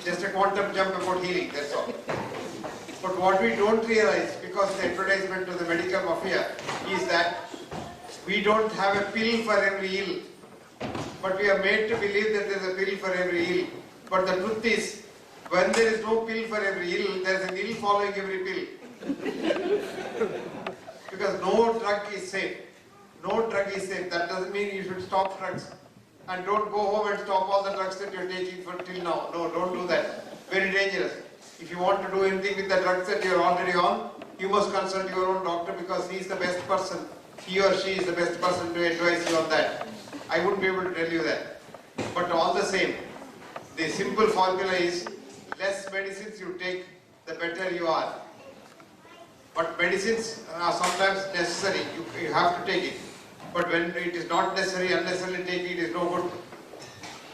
just a quantum jump about healing, that's all. But what we don't realize, because the advertisement of the medical mafia is that we don't have a pill for every ill, but we are made to believe that there is a pill for every ill. But the truth is, when there is no pill for every ill, there is an ill following every pill. Because no drug is safe. No drug is safe. That doesn't mean you should stop drugs. And don't go home and stop all the drugs that you're taking for till now. No, don't do that. Very dangerous. If you want to do anything with the drugs that you're already on, you must consult your own doctor because he is the best person. He or she is the best person to advise you on that. I wouldn't be able to tell you that. But all the same, the simple formula is less medicines you take, the better you are. But medicines are sometimes necessary. You have to take it. But when it is not necessary, unnecessarily taking it is no good.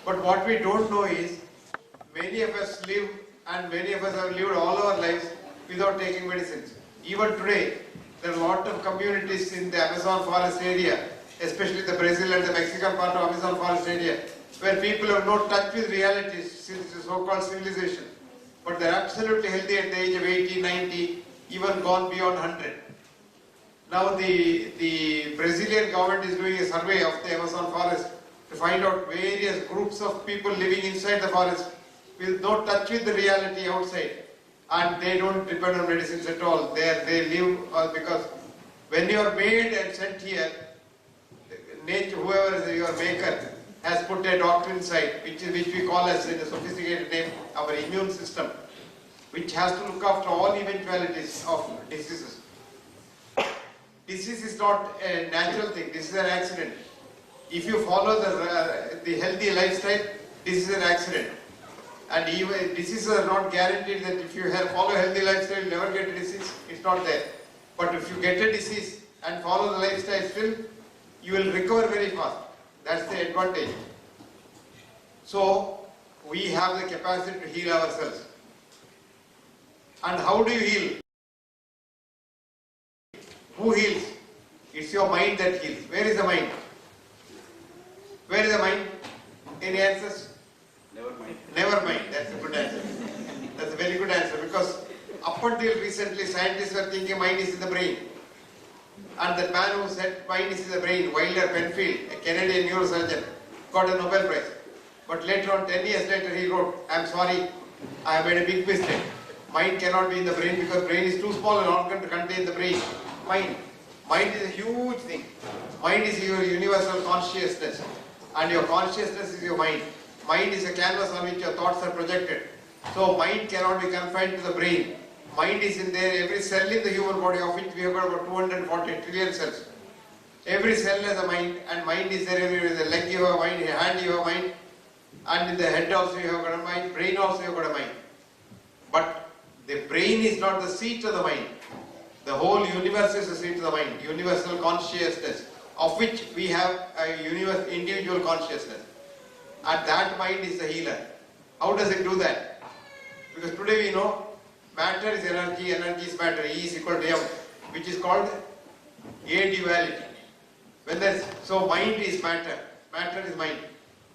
But what we don't know is, many of us live and many of us have lived all our lives without taking medicines. Even today, there are a lot of communities in the Amazon forest area, especially the Brazil and the Mexican part of Amazon forest area, where people have no touch with reality, so-called civilization. But they are absolutely healthy at the age of 80, 90, even gone beyond 100. Now the Brazilian government is doing a survey of the Amazon forest to find out various groups of people living inside the forest with no touch with the reality outside. And they don't depend on medicines at all. They live because when you are made and sent here, nature, whoever is your maker, has put a doctor inside, which we call as in a sophisticated name, our immune system, which has to look after all eventualities of diseases. Disease is not a natural thing, this is an accident. If you follow the healthy lifestyle, this is an accident. And even diseases are not guaranteed that if you follow a healthy lifestyle, you never get a disease, it's not there. But if you get a disease and follow the lifestyle still, you will recover very fast. That's the advantage. So, we have the capacity to heal ourselves. And how do you heal? Who heals? It's your mind that heals. Where is the mind? Where is the mind? Any answers? Never mind. Never mind. That's a good answer. That's a very good answer because up until recently scientists were thinking mind is in the brain. And the man who said mind is in the brain, Wilder Penfield, a Canadian neurosurgeon, got a Nobel Prize. But later on, 10 years later, he wrote, I'm sorry, I have made a big mistake. Mind cannot be in the brain because brain is too small an organ to contain the brain. Mind is a huge thing. Mind is your universal consciousness. And your consciousness is your mind. Mind is a canvas on which your thoughts are projected. So mind cannot be confined to the brain. Mind is in there, every cell in the human body, of which we have got about 240 trillion cells. Every cell has a mind, and mind is there everywhere. In the leg you have a mind, in the hand you have a mind, and in the head also you have got a mind, brain also you have got a mind. But the brain is not the seat of the mind. The whole universe is the seat of the mind, universal consciousness, of which we have a individual consciousness. And that mind is the healer. How does it do that? Because today we know matter is energy, energy is matter, E is equal to M, which is called a-duality. So mind is matter, matter is mind.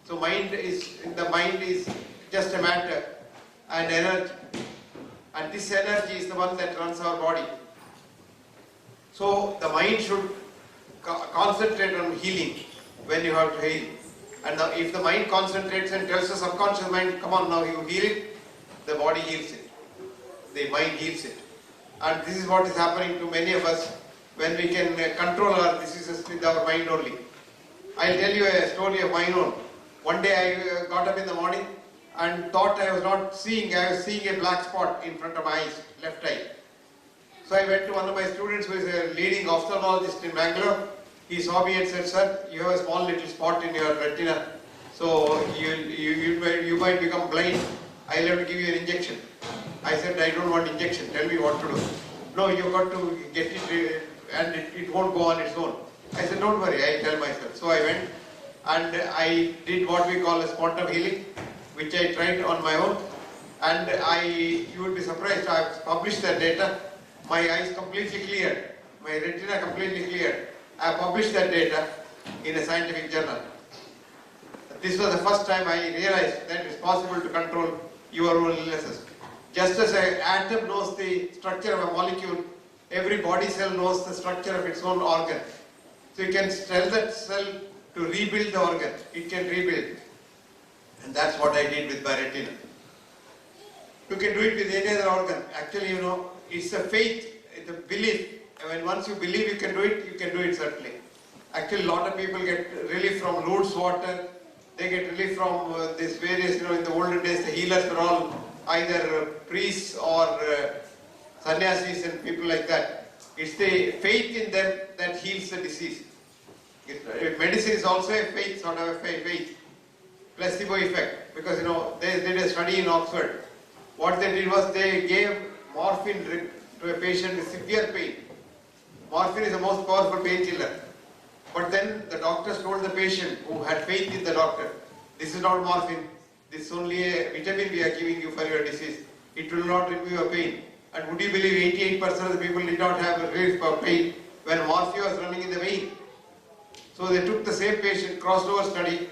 So the mind is just a matter and energy. And this energy is the one that runs our body. So the mind should concentrate on healing when you have to heal. And now if the mind concentrates and tells the subconscious mind, come on now you heal it, the body heals it. The mind heals it. And this is what is happening to many of us when we can control our diseases with our mind only. I'll tell you a story of my own. One day I got up in the morning and thought I was not seeing, I was seeing a black spot in front of my eyes, left eye. So I went to one of my students who is a leading ophthalmologist in Bangalore. He saw me and said, sir, you have a small little spot in your retina. So you might become blind. I'll have to give you an injection. I said, I don't want injection. Tell me what to do. No, you've got to get it and it won't go on its own. I said, don't worry, I'll tell myself. So I went and I did what we call a quantum healing, which I tried on my own. And you would be surprised, I have published that data. My eyes completely cleared. My retina completely cleared. I published that data in a scientific journal. This was the first time I realized that it's possible to control your own illnesses. Just as an atom knows the structure of a molecule, every body cell knows the structure of its own organ. So you can tell that cell to rebuild the organ. It can rebuild. And that's what I did with my retina. You can do it with any other organ. Actually, you know, it's a faith, it's a belief. And once you believe you can do it certainly. Actually, a lot of people get relief from Lourdes water. They get relief from this various, you know, in the olden days, the healers were all either priests or sannyasis and people like that. It's the faith in them that heals the disease. Medicine is also a faith, sort of a faith. Placebo effect. Because, you know, they did a study in Oxford. What they did was they gave morphine to a patient with severe pain. Morphine is the most powerful painkiller. But then the doctors told the patient who had faith in the doctor, this is not morphine, this is only a vitamin we are giving you for your disease. It will not remove your pain. And would you believe 88% of the people did not have relief for pain when morphine was running in the vein? So they took the same patient, crossed over study,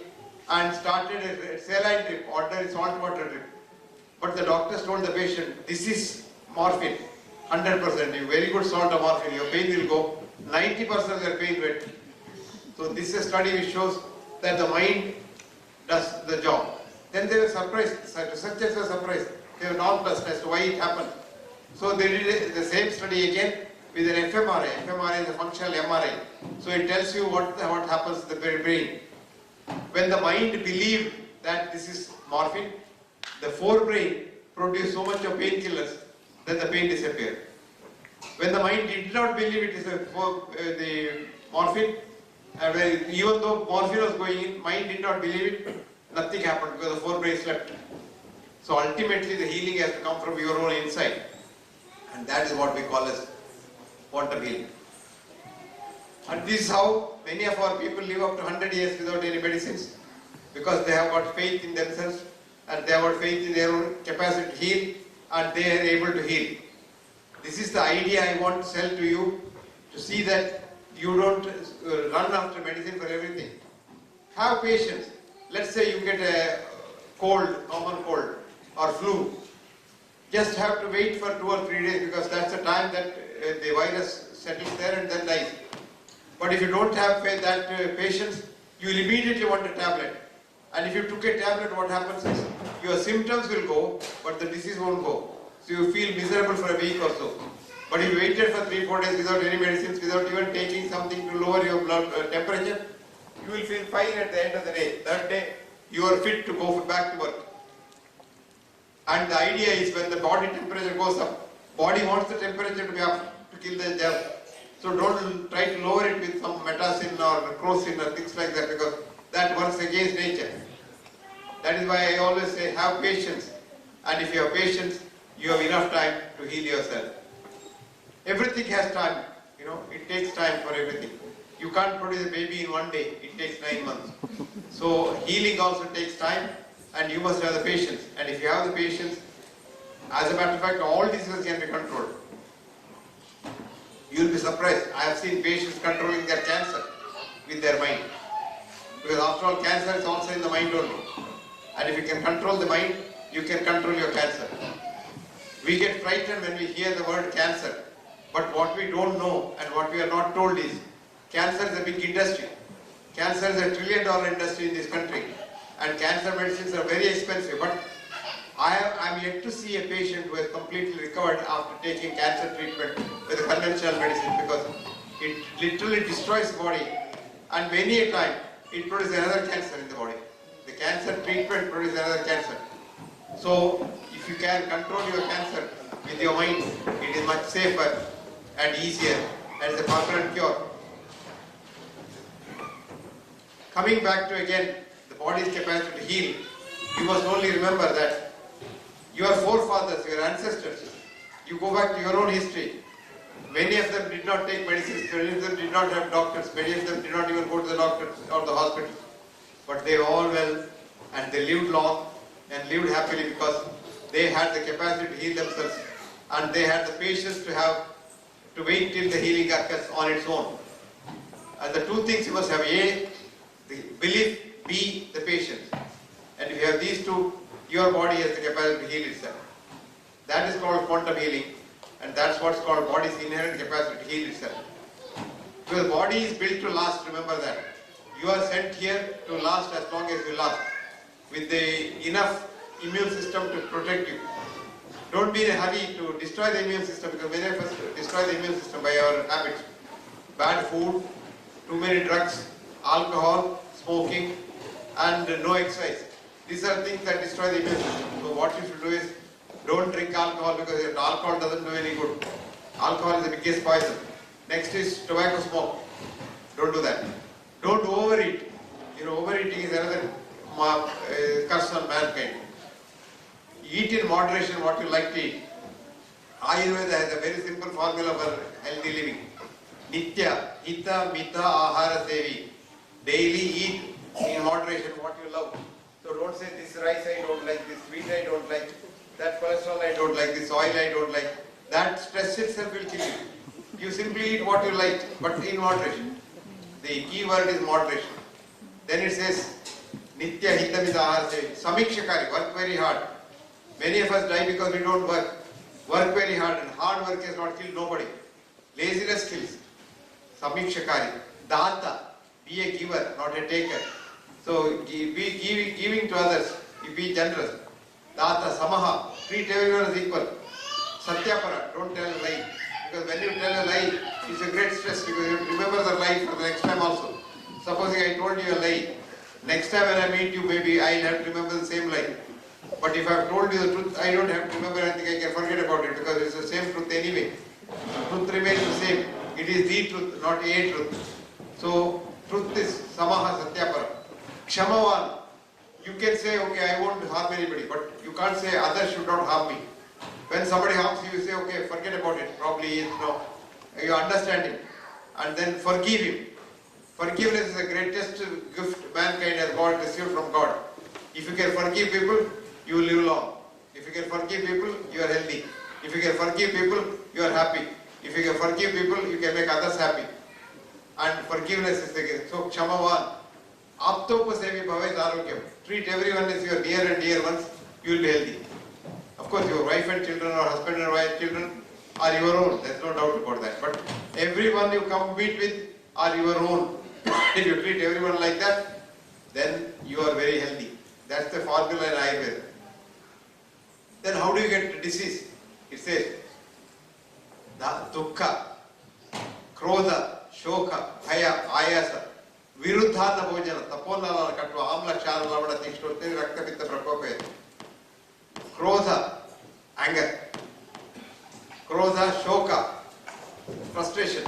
and started a saline drip, ordinary salt water drip. But the doctors told the patient, this is morphine, 100%, very good salt of morphine, your pain will go, 90% of their pain went. So this is a study which shows that the mind does the job. Then they were surprised, researchers were surprised, they were nonplussed as to why it happened. So they did the same study again with an fMRI. fMRI is a functional MRI. So it tells you what happens to the brain. When the mind believed that this is morphine, the forebrain produced so much of painkillers that the pain disappeared. When the mind did not believe it is the morphine, even though morphine was going in, mind did not believe it, nothing happened because the forebrain slept. So ultimately the healing has to come from your own inside. And that is what we call as quantum healing. And this is how many of our people live up to 100 years without any medicines, because they have got faith in themselves and they have got faith in their own capacity to heal, and they are able to heal. This is the idea I want to sell to you, to see that you don't run after medicine for everything. Have patience. Let's say you get a cold, common cold or flu. Just have to wait for 2 or 3 days, because that's the time that the virus settles there and then dies. But if you don't have that patience, you will immediately want a tablet. And if you took a tablet, what happens is your symptoms will go, but the disease won't go. So you feel miserable for a week or so. But if you waited for 3-4 days without any medicines, without even taking something to lower your blood temperature, you will feel fine at the end of the day. That day, you are fit to go back to work. And the idea is when the body temperature goes up, body wants the temperature to be up to kill the germ. So don't try to lower it with some metacin or crocin or things like that, because that works against nature. That is why I always say have patience. And if you have patience, you have enough time to heal yourself. Everything has time. You know, it takes time for everything. You can't produce a baby in 1 day. It takes 9 months. So healing also takes time, and you must have the patience. And if you have the patience, as a matter of fact, all diseases can be controlled. You will be surprised. I have seen patients controlling their cancer with their mind. Because after all, cancer is also in the mind only. And if you can control the mind, you can control your cancer. We get frightened when we hear the word cancer. But what we don't know and what we are not told is, cancer is a big industry. Cancer is $1 trillion industry in this country. And cancer medicines are very expensive. But I am yet to see a patient who has completely recovered after taking cancer treatment with a conventional medicine, because it literally destroys the body. And many a time, it produces another cancer in the body. The cancer treatment produces another cancer. So, if you can control your cancer with your mind, it is much safer and easier, and it's a permanent cure. Coming back to again the body's capacity to heal, you must only remember that your forefathers, your ancestors, you go back to your own history. Many of them did not take medicines, many of them did not have doctors, many of them did not even go to the doctor or the hospital. But they were all well, and they lived long and lived happily because they had the capacity to heal themselves, and they had the patience to wait till the healing occurs on its own. And the 2 things you must have: A, the belief; B, the patience. And if you have these 2, your body has the capacity to heal itself. That is called quantum healing, and that's what's called body's inherent capacity to heal itself. Because body is built to last, remember that. You are sent here to last as long as you last, with the enough immune system to protect you. Don't be in a hurry to destroy the immune system, because many of us destroy the immune system by our habits. Bad food, too many drugs, alcohol, smoking, and no exercise. These are things that destroy the immune system. So what you should do is, don't drink alcohol, because alcohol doesn't do any good. Alcohol is the biggest poison. Next is tobacco smoke. Don't do that. Don't overeat. Overeating is another curse on mankind. Eat in moderation what you like to eat. Ayurveda has a very simple formula for healthy living. Nitya, hita, mita, ahara, sevi. Daily eat in moderation what you love. So don't say this rice I don't like, this wheat I don't like, that cholesterol I don't like, this oil I don't like. That stress itself will kill you. You simply eat what you like, but in moderation. The key word is moderation. Then it says, Nitya Hita Mita Ahara Sevi. Samikshakari, work very hard. Many of us die because we don't work. Work very hard, and hard work has not killed nobody. Laziness kills. Samikshakari. Data, be a giver, not a taker. So be giving to others, be generous. Data, Samaha, treat everyone as equal. Satyapara, don't tell a lie. Because when you tell a lie, it's a great stress, because you remember the lie for the next time also. Supposing I told you a lie, next time when I meet you, maybe I'll have to remember the same lie. But if I've told you the truth, I don't have to remember anything, I can forget about it, because it's the same truth anyway. Truth remains the same. It is the truth, not a truth. So, truth is Samaha Satyapara. Kshamavan. You can say, okay, I won't harm anybody, but you can't say others should not harm me. When somebody harms you, you say, okay, forget about it. Probably, you understand him. And then forgive him. Forgiveness is the greatest gift mankind has got received from God. If you can forgive people, you will live long. If you can forgive people, you are healthy. If you can forgive people, you are happy. If you can forgive people, you can make others happy. And forgiveness is the gift. So, Kshamavan. Aptopasevi bhavet arogyam. Treat everyone as your near and dear ones, you will be healthy. Of course, your wife and children or husband and wife children are your own. There is no doubt about that. But everyone you compete with are your own. If you treat everyone like that, then you are very healthy. That's the formula in Ayurveda. Then how do you get disease? It says, dukkha, krodha, shoka, bhaya, ayasa, viruddhana bhojana, taponnala katva, amla kshala lavana tikshtote, rakta pitta prakope. Krodha, anger. Krodha, shoka, frustration,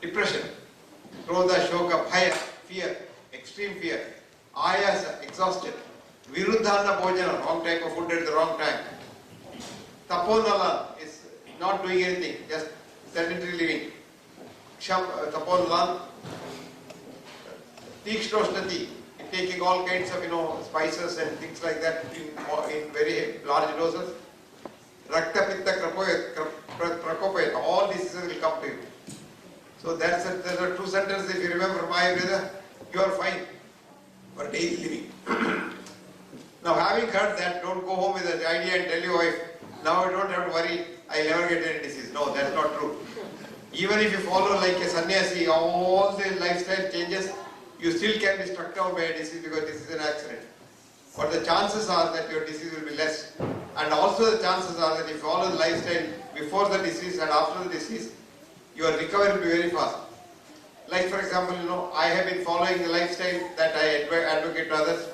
depression. Krodha, shoka, bhaya, fear, extreme fear. Ayasa, exhaustion. Viruddhana bhojana, wrong type of food at the wrong time. Taponnala is not doing anything, just sedentary living. Taponnala, tikshtoshnati, taking all kinds of spices and things like that in very large doses. Rakta pitta prakopayat, all diseases will come to you. So there are two sentences, if you remember from Ayurveda, you are fine for daily living. Now, having heard that, don't go home with that idea and tell your wife, now I don't have to worry, I'll never get any disease. No, that's not true. Even if you follow like a sannyasi, all the lifestyle changes, you still can be struck down by a disease because this is an accident. But the chances are that your disease will be less. And also the chances are that if you follow the lifestyle before the disease and after the disease, your recovery will be very fast. Like for example, I have been following the lifestyle that I advocate to others.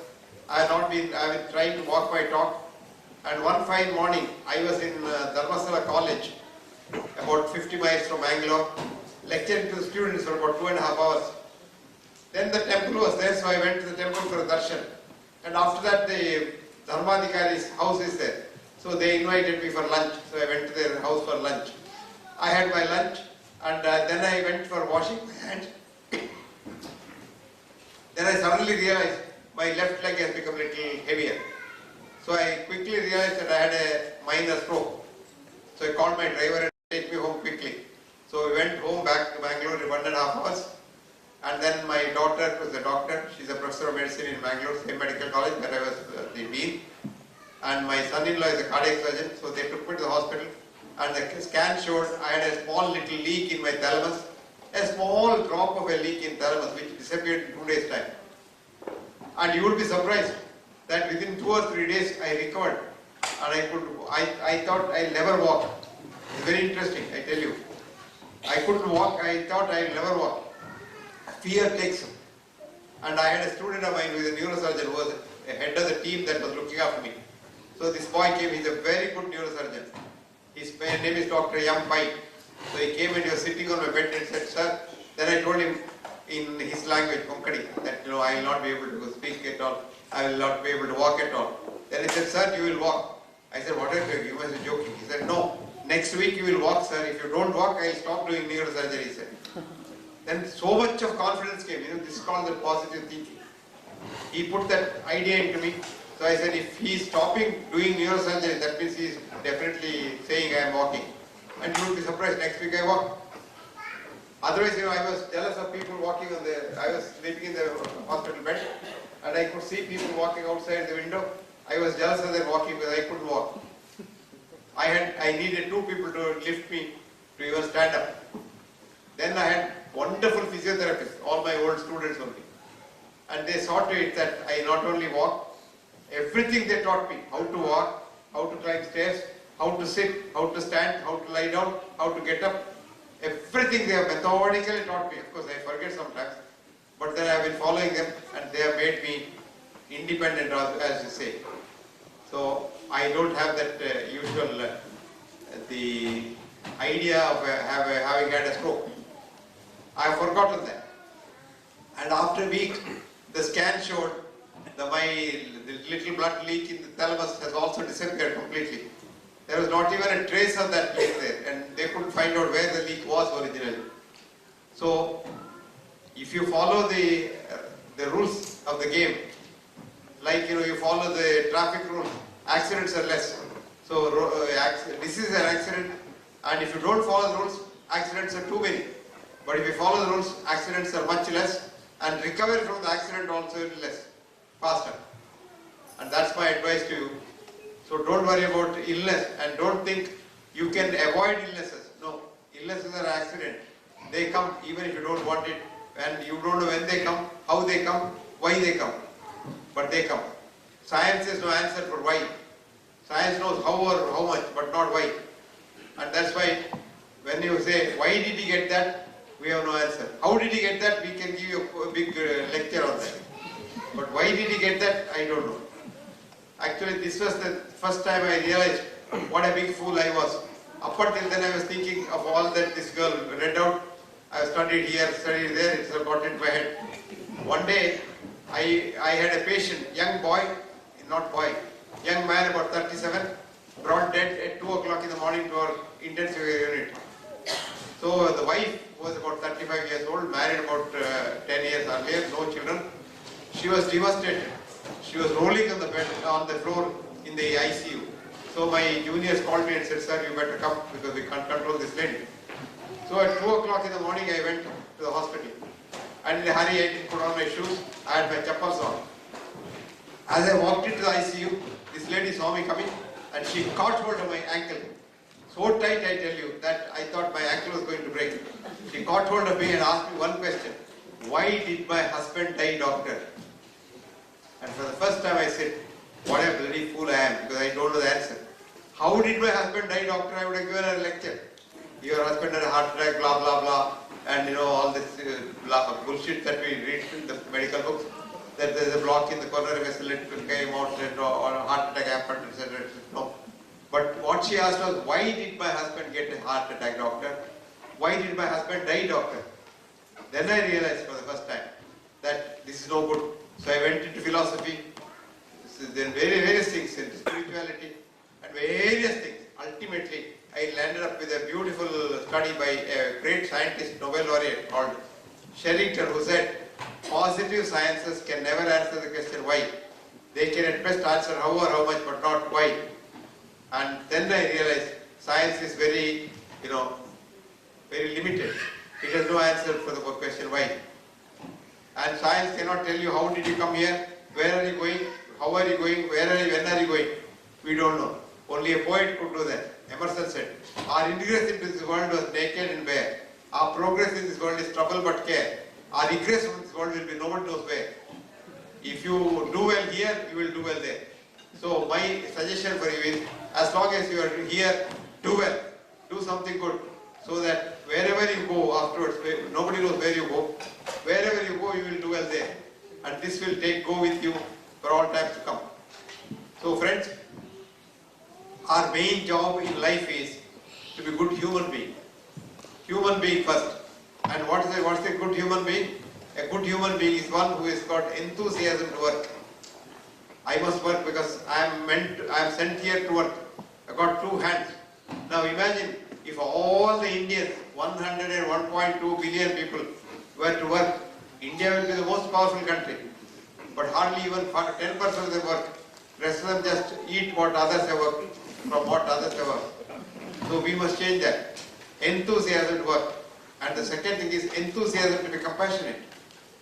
I have been trying to walk my talk. And one fine morning, I was in Dharmasala College, about 50 miles from Bangalore, lecturing to the students for about 2.5 hours. Then the temple was there, so I went to the temple for a darshan. And after that, the Dharmadhikari's house is there. So they invited me for lunch, so I went to their house for lunch. I had my lunch, and then I went for washing my hands. Then I suddenly realized my left leg has become a little heavier. So I quickly realized that I had a minor stroke. So I called my driver and take me home quickly. So we went home back to Bangalore in 1.5 hours. And then my daughter was a doctor. She's a professor of medicine in Bangalore, same medical college where I was the dean. And my son-in-law is a cardiac surgeon, so they took me to the hospital. And the scan showed I had a small little leak in my thalamus, a small drop of a leak in thalamus which disappeared in 2 days' time. And you would be surprised that within 2 or 3 days I recovered. And I thought I'll never walk. It's very interesting, I tell you. I couldn't walk, I thought I'll never walk. Fear takes him. And I had a student of mine who is a neurosurgeon who was the head of the team that was looking after me. So this boy came, he's a very good neurosurgeon. His name is Dr. Yam Pai. So he came and he was sitting on my bed and said, sir, then I told him in his language, Konkani, that I will not be able to speak at all. I will not be able to walk at all. Then he said, sir, you will walk. I said, what are you doing? You must be joking. He said, no, next week you will walk, sir. If you don't walk, I will stop doing neurosurgery, he said. Then so much of confidence came. This is called the positive thinking. He put that idea into me. So I said, if he is stopping doing neurosurgery, that means he is definitely saying I am walking. And you will be surprised, next week I walk. Otherwise, I was jealous of people walking on I was sleeping in the hospital bed and I could see people walking outside the window. I was jealous of them walking because I couldn't walk. I needed 2 people to lift me to even stand up. Then I had wonderful physiotherapists, all my old students only. And they saw to it that I not only walk, everything they taught me, how to walk, how to climb stairs, how to sit, how to stand, how to lie down, how to get up. Everything they have methodically taught me. Of course, I forget sometimes. But then I have been following them and they have made me independent, as you say. So I don't have that usual, the idea of having had a stroke. I have forgotten that. And after a week, the scan showed the little blood leak in the thalamus has also disappeared completely. There was not even a trace of that leak there, and they couldn't find out where the leak was originally. So, if you follow the rules of the game, like you follow the traffic rules, accidents are less. So, this is an accident, and if you don't follow the rules, accidents are too many. But if you follow the rules, accidents are much less, and recovery from the accident also is less, faster. And that's my advice to you. So don't worry about illness and don't think you can avoid illnesses. No, illnesses are accident. They come even if you don't want it, and you don't know when they come, how they come, why they come. But they come. Science has no answer for why. Science knows how or how much, but not why. And that's why when you say, why did he get that? We have no answer. How did he get that? We can give you a big lecture on that. But why did he get that? I don't know. Actually, this was the first time I realized what a big fool I was. Up until then I was thinking of all that this girl read out. I have studied here, studied there, it's got into my head. One day, I had a patient, young boy, not boy, young man about 37, brought dead at 2 o'clock in the morning to our intensive care unit. So the wife was about 35 years old, married about 10 years earlier, no children. She was devastated. She was rolling on the bed, on the floor in the ICU. So my juniors called me and said, sir, you better come because we can't control this lady. So at 2 o'clock in the morning, I went to the hospital. And in a hurry, I didn't put on my shoes. I had my chappals on. As I walked into the ICU, this lady saw me coming and she caught hold of my ankle. So tight, I tell you, that I thought my ankle was going to break. She caught hold of me and asked me one question. Why did my husband die, doctor? And for the first time I said, what a bloody fool I am, because I don't know the answer. How did my husband die, doctor? I would have given her a lecture. Your husband had a heart attack, blah, blah, blah. And all this bullshit that we read in the medical books. That there is a block in the coronary vessel, it came out, or a heart attack happened, etc. No. But what she asked was, why did my husband get a heart attack, doctor? Why did my husband die, doctor? Then I realized for the first time that this is no good. So I went into philosophy, then various things, into spirituality, and various things. Ultimately, I landed up with a beautiful study by a great scientist, Nobel laureate called Sherrington, who said, positive sciences can never answer the question why. They can at best answer how or how much, but not why. And then I realized science is very, very limited. It has no answer for the question why. And science cannot tell you how did you come here, where are you going, how are you going, when are you going. We don't know. Only a poet could do that. Emerson said, our ingress into this world was naked and bare. Our progress in this world is trouble but care. Our regress from this world will be no one knows where. If you do well here, you will do well there. So my suggestion for you is, as long as you are here, do well. Do something good. So that wherever you go afterwards, nobody knows where you go. Wherever you go, you will do well there. And this will go with you for all times to come. So friends, our main job in life is to be good human being. Human being first. And what's a good human being? A good human being is one who has got enthusiasm to work. I must work because I am sent here to work. I got two hands. Now imagine if all the Indians, 101.2 billion people, were to work, India will be the most powerful country. But hardly even 10% of them work. Rest of them just eat what others have worked, from what others have worked. So we must change that. Enthusiasm to work. And the second thing is enthusiasm to be compassionate.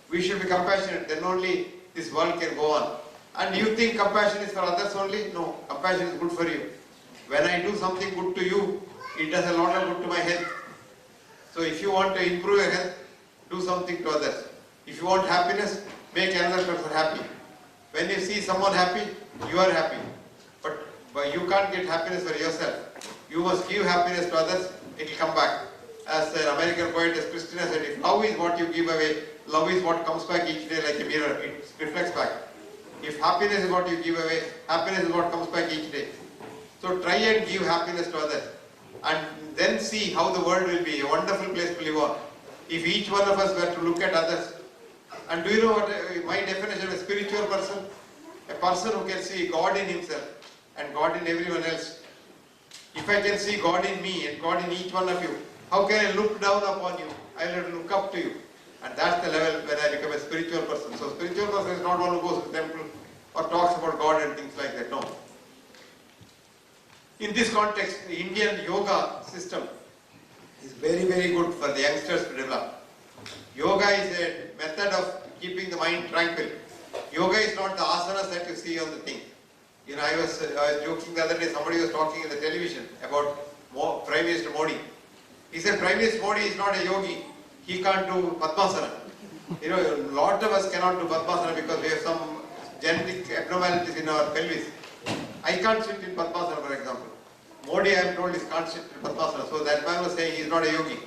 We should be compassionate, then only this world can go on. And you think compassion is for others only? No, compassion is good for you. When I do something good to you, it does a lot of good to my health. So if you want to improve your health, do something to others. If you want happiness, make another person happy. When you see someone happy, you are happy. But you can't get happiness for yourself. You must give happiness to others, it will come back. As an American poetess Christina said, if love is what you give away, love is what comes back each day like a mirror. It reflects back. If happiness is what you give away, happiness is what comes back each day. So try and give happiness to others. And then see how the world will be a wonderful place to live on. If each one of us were to look at others. And do you know what my definition of a spiritual person? A person who can see God in himself and God in everyone else. If I can see God in me and God in each one of you, how can I look down upon you? I will have to look up to you. And that's the level when I become a spiritual person. So spiritual person is not one who goes to the temple or talks about God and things like that. No. In this context, the Indian yoga system is very, very good for the youngsters to develop. Yoga is a method of keeping the mind tranquil. Yoga is not the asanas that you see on the thing. You know, I was joking the other day, somebody was talking in the television about Prime Minister Modi. He said Prime Minister Modi is not a yogi. He can't do Padmasana. You know, a lot of us cannot do Padmasana because we have some genetic abnormalities in our pelvis. I can't sit in Padmasana, for example. Modi, I am told, can't sit in Padmasana. So that man was saying he is not a yogi.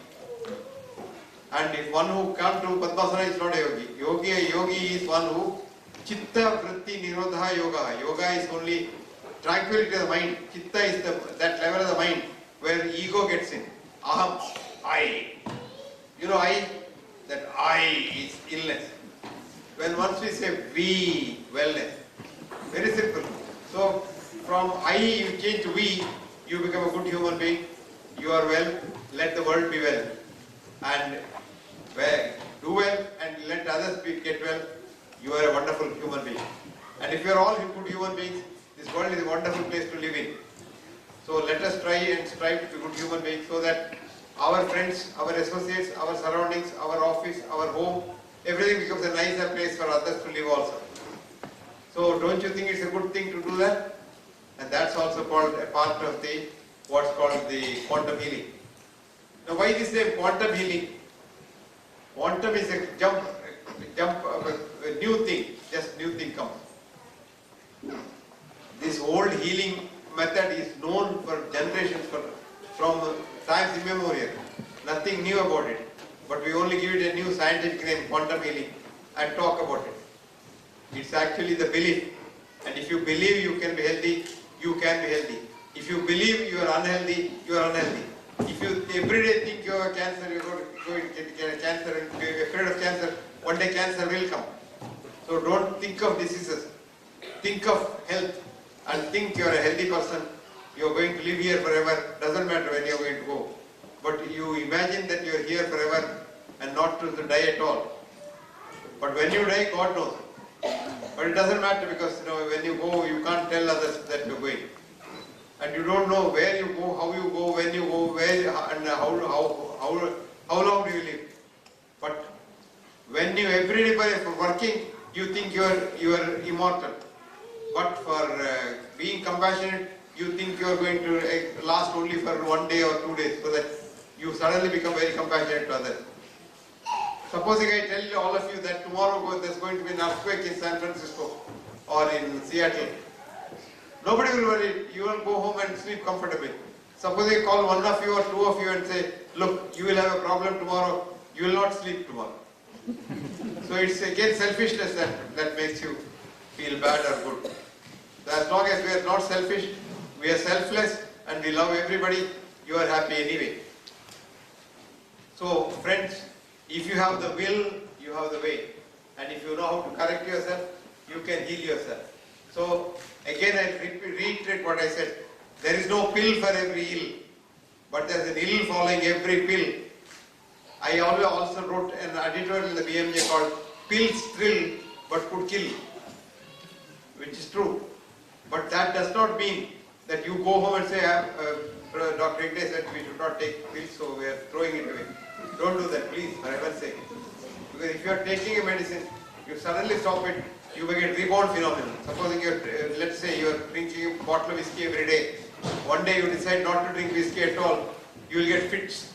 And if one who can't do Padmasana is not a yogi. A yogi is one who Chitta Vritti Nirodha Yoga. Yoga is only tranquility of the mind. Chitta is that level of the mind where ego gets in. Aham, I. You know I? That I is illness. When once we say we, wellness. Very simple. So from I you change to we, you become a good human being. You are well, let the world be well. And do well and let others get well. You are a wonderful human being. And if you are all good human beings, this world is a wonderful place to live in. So let us try and strive to be good human beings so that our friends, our associates, our surroundings, our office, our home, everything becomes a nicer place for others to live also. So don't you think it's a good thing to do that? And that's also called a part of what's called the quantum healing. Now why this name quantum healing? Quantum is a jump a new thing, just new thing comes. This old healing method is known for generations, from times immemorial. Nothing new about it. But we only give it a new scientific name, quantum healing, and talk about it. It's actually the belief. And if you believe you can be healthy, you can be healthy. If you believe you are unhealthy, you are unhealthy. If you every day think you have cancer, you are going to get cancer and be afraid of cancer, one day cancer will come. So don't think of diseases. Think of health and think you are a healthy person. You are going to live here forever. Doesn't matter when you are going to go. But you imagine that you are here forever and not to die at all. But when you die, God knows. But it doesn't matter because when you go, you can't tell others that you are going. And you don't know where you go, how you go, when you go, where and how long do you live. But when you every day by working, you think you are immortal. But for being compassionate, you think you are going to last only for 1 day or 2 days, so that you suddenly become very compassionate to others. Supposing I tell all of you that tomorrow there's going to be an earthquake in San Francisco or in Seattle, nobody will worry. You will go home and sleep comfortably. Suppose I call one of you or two of you and say, look, you will have a problem tomorrow, you will not sleep tomorrow. So it's again selfishness that makes you feel bad or good. So as long as we are not selfish, we are selfless and we love everybody, you are happy anyway. So friends, if you have the will, you have the way. And if you know how to correct yourself, you can heal yourself. So again I reiterate what I said. There is no pill for every ill, but there is an ill following every pill. I also wrote an editorial in the BMJ called Pills Thrill but Could Kill, which is true. But that does not mean that you go home and say, Dr. Hegde said we should not take pills, so we are throwing it away. Don't do that, please, for heaven's sake. Because if you are taking a medicine, you suddenly stop it, you may get rebound phenomenon. Supposing you are, let's say you are drinking a bottle of whiskey every day. One day you decide not to drink whiskey at all, you will get fits.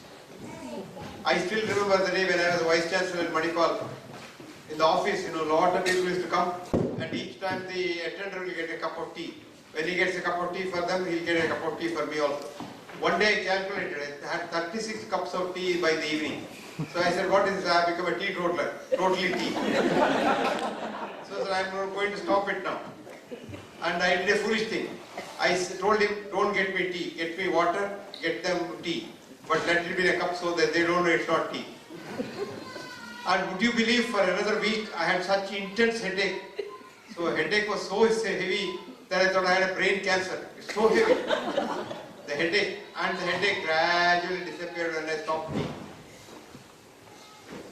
I still remember the day when I was Vice Chancellor in Manipal. In the office, a lot of people used to come, and each time the attendant will get a cup of tea. When he gets a cup of tea for them, he'll get a cup of tea for me also. One day I calculated, I had 36 cups of tea by the evening. So I said, what is this? I have become a teetotaler, totally tea. So I am going to stop it now. And I did a foolish thing. I told him, don't get me tea, get me water, get them tea. But let it be in a cup so that they don't know it's not tea. And would you believe, for another week I had such intense headache. So headache was so heavy that I thought I had a brain cancer. It's so heavy. The headache gradually disappeared when I stopped tea.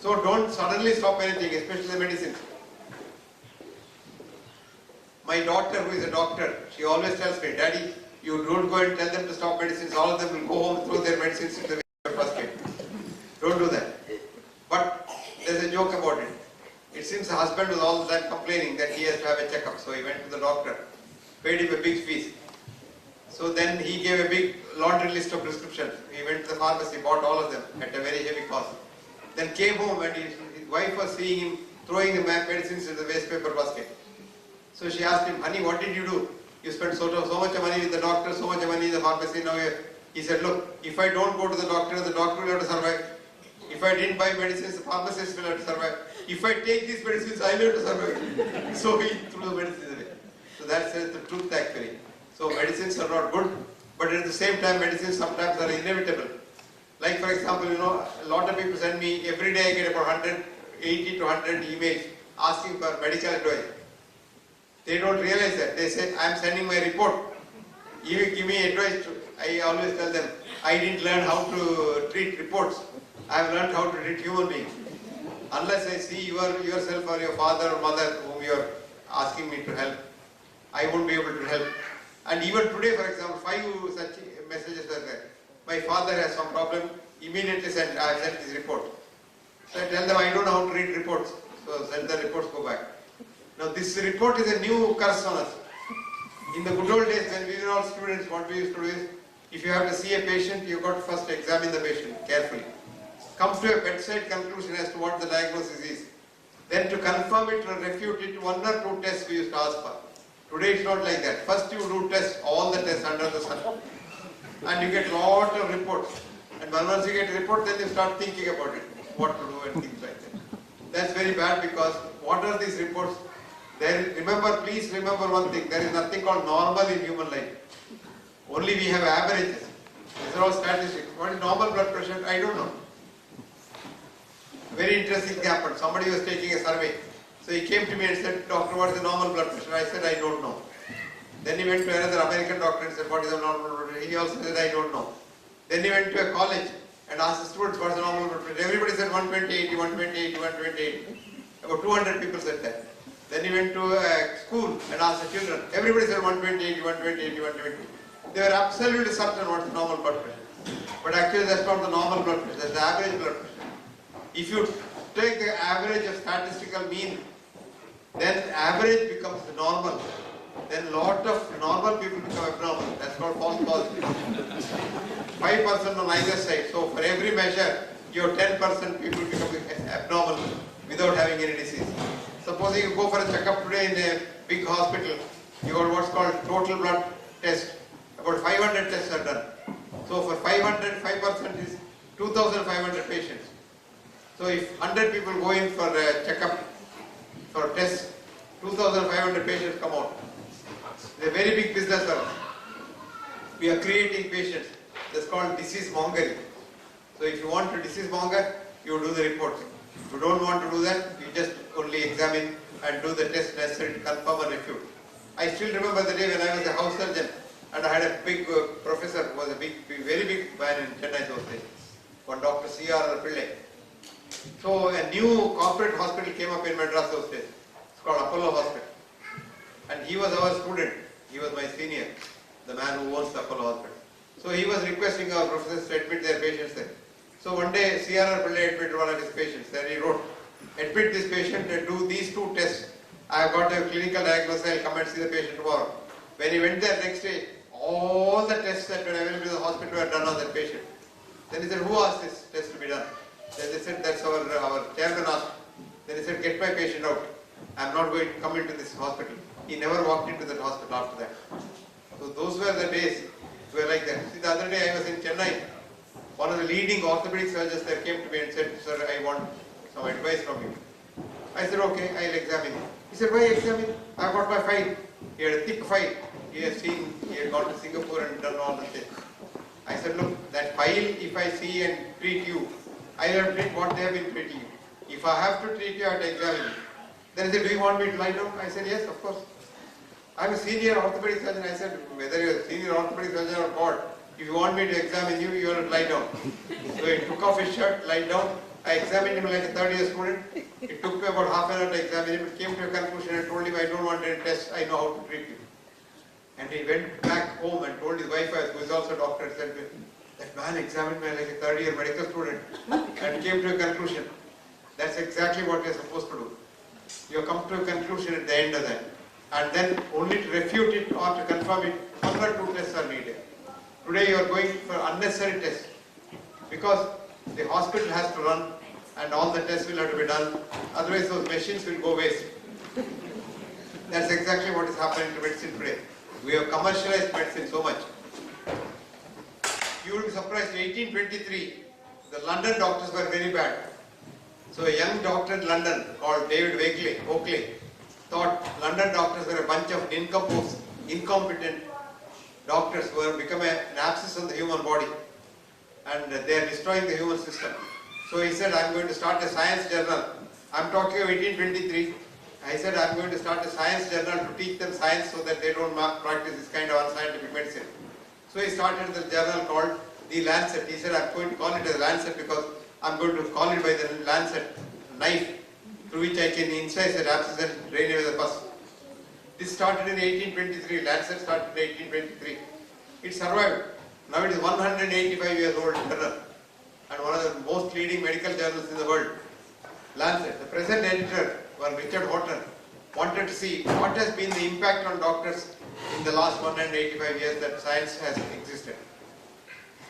So don't suddenly stop anything, especially the medicines. My daughter, who is a doctor, she always tells me, Daddy, you don't go and tell them to stop medicines. All of them will go home and throw their medicines in the basket. Don't do that. But there's a joke about it. It seems the husband was all the time complaining that he has to have a checkup. So he went to the doctor, paid him a big fees. So then he gave a big laundry list of prescriptions. He went to the pharmacy, bought all of them at a very heavy cost. Then came home and his wife was seeing him throwing the medicines in the waste paper basket. So she asked him, honey, what did you do? You spent so much money with the doctor, so much money in the pharmacy. Now he said, look, if I don't go to the doctor will have to survive. If I didn't buy medicines, the pharmacist will have to survive. If I take these medicines, I will have to survive. So he threw the medicines away. So that's the truth actually. So medicines are not good, but at the same time, medicines sometimes are inevitable. Like for example, a lot of people send me, every day I get about 80 to 100 emails asking for medical advice. They don't realize that. They say, I am sending my report. You give me advice. I always tell them, I didn't learn how to treat reports. I have learned how to treat human beings. Unless I see yourself or your father or mother whom you are asking me to help, I won't be able to help. And even today, for example, 5 such messages are there. My father has some problem, immediately I have sent his report. So I tell them, I don't know how to read reports. So send the reports, go back. Now this report is a new curse on us. In the good old days when we were all students, what we used to do is, if you have to see a patient, you got to first examine the patient carefully. Come to a bedside conclusion as to what the diagnosis is. Then to confirm it or refute it, 1 or 2 tests we used to ask for. Today it's not like that. First you do tests, all the tests under the sun. And you get lot of reports. And once you get a report, then you start thinking about it, what to do and things like that. That's very bad because what are these reports? Please remember one thing, there is nothing called normal in human life. Only we have averages. These are all statistics. What is normal blood pressure? I don't know. Very interesting thing happened. Somebody was taking a survey. So he came to me and said, Doctor, what is the normal blood pressure? I said, I don't know. Then he went to another American doctor and said, what is the normal blood pressure? He also said, I don't know. Then he went to a college and asked the students, what is the normal blood pressure? Everybody said 120, 120, 120. About 200 people said that. Then he went to a school and asked the children. Everybody said 120, 120, 120. They were absolutely certain what's the normal blood pressure. But actually that's not the normal blood pressure, that's the average blood pressure. If you take the average of statistical mean then average becomes normal. Then lot of normal people become abnormal. That's called false positive. 5% on either side. So for every measure, your 10% people become abnormal without having any disease. Supposing you go for a checkup today in a big hospital, you got what's called total blood test. About 500 tests are done. So for 500, 5% is 2,500 patients. So if 100 people go in for a checkup, for a test, 2,500 patients come out. It's a very big business for us. We are creating patients. That's called disease mongering. So if you want to disease monger, you do the reports. If you don't want to do that, you just only examine and do the test necessary to confirm or refute. I still remember the day when I was a house surgeon and I had a big professor who was a very big man in Chennai those days, one Dr. C.R. Pillai. So a new corporate hospital came up in Madras those days. It's called Apollo Hospital. And he was our student. He was my senior, the man who owns the Apollo Hospital. So he was requesting our professors to admit their patients there. So one day C.R.R. Pillai admitted one of his patients. Then he wrote, admit this patient and do these 2 tests. I have got a clinical diagnosis, I will come and see the patient tomorrow. When he went there next day, all the tests that were available in the hospital were done on that patient. Then he said, who asked this test to be done? Then they said, that's our chairman asked. Then he said, get my patient out. I am not going to come into this hospital. He never walked into that hospital after that. So those were the days were like that. See, the other day I was in Chennai. One of the leading orthopedic surgeons there came to me and said, sir, I want some advice from you. I said, okay, I'll examine you. He said, why examine? I've got my file. He had a thick file. He had gone to Singapore and done all the tests. I said, look, that file, if I see and treat you, I will treat what they have been treating you. If I have to treat you, I have to examine you. Then he said, do you want me to lie down? I said, yes, of course. I'm a senior orthopedic surgeon. I said, whether you're a senior orthopedic surgeon or God, if you want me to examine you, you have to lie down. So he took off his shirt, lied down. I examined him like a third-year student. It took me about half an hour to examine him. It came to a conclusion and told him, I don't want any test. I know how to treat you. And he went back home and told his wife, who is also a doctor, said, that man examined me like a third-year medical student and came to a conclusion. That's exactly what we are supposed to do. You come to a conclusion at the end of that. And then only to refute it or to confirm it, 1 or 2 tests are needed. Today you are going for unnecessary tests because the hospital has to run and all the tests will have to be done. Otherwise those machines will go waste. That's exactly what is happening to medicine today. We have commercialized medicine so much. You will be surprised, in 1823, the London doctors were very bad. So a young doctor in London called David Oakley thought London doctors were a bunch of nincompoops, incompetent doctors who have become an abscess on the human body and they are destroying the human system. So he said, I'm going to start a science journal. I'm talking of 1823. I said, I'm going to start a science journal to teach them science so that they don't practice this kind of unscientific medicine. So he started the journal called The Lancet. He said, I'm going to call it as Lancet because I'm going to call it by the Lancet knife through which I can incise an abscess and drain away the pus. This started in 1823. Lancet started in 1823. It survived. Now it is 185 years old journal and one of the most leading medical journals in the world. Lancet. The present editor, one Richard Horton, wanted to see what has been the impact on doctors in the last 185 years that science has existed.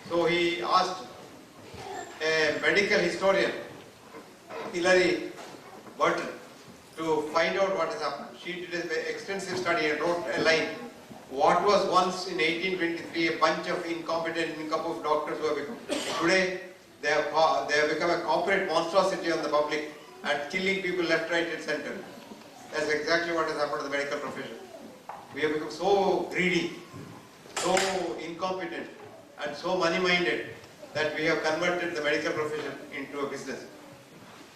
So he asked a medical historian, Hilary Burton, to find out what has happened. She did an extensive study and wrote a line. What was once in 1823 a bunch of incompetent nincompoop doctors who have become. Today, they have become a corporate monstrosity on the public and killing people left, right and center. That's exactly what has happened to the medical profession. We have become so greedy, so incompetent and so money-minded that we have converted the medical profession into a business.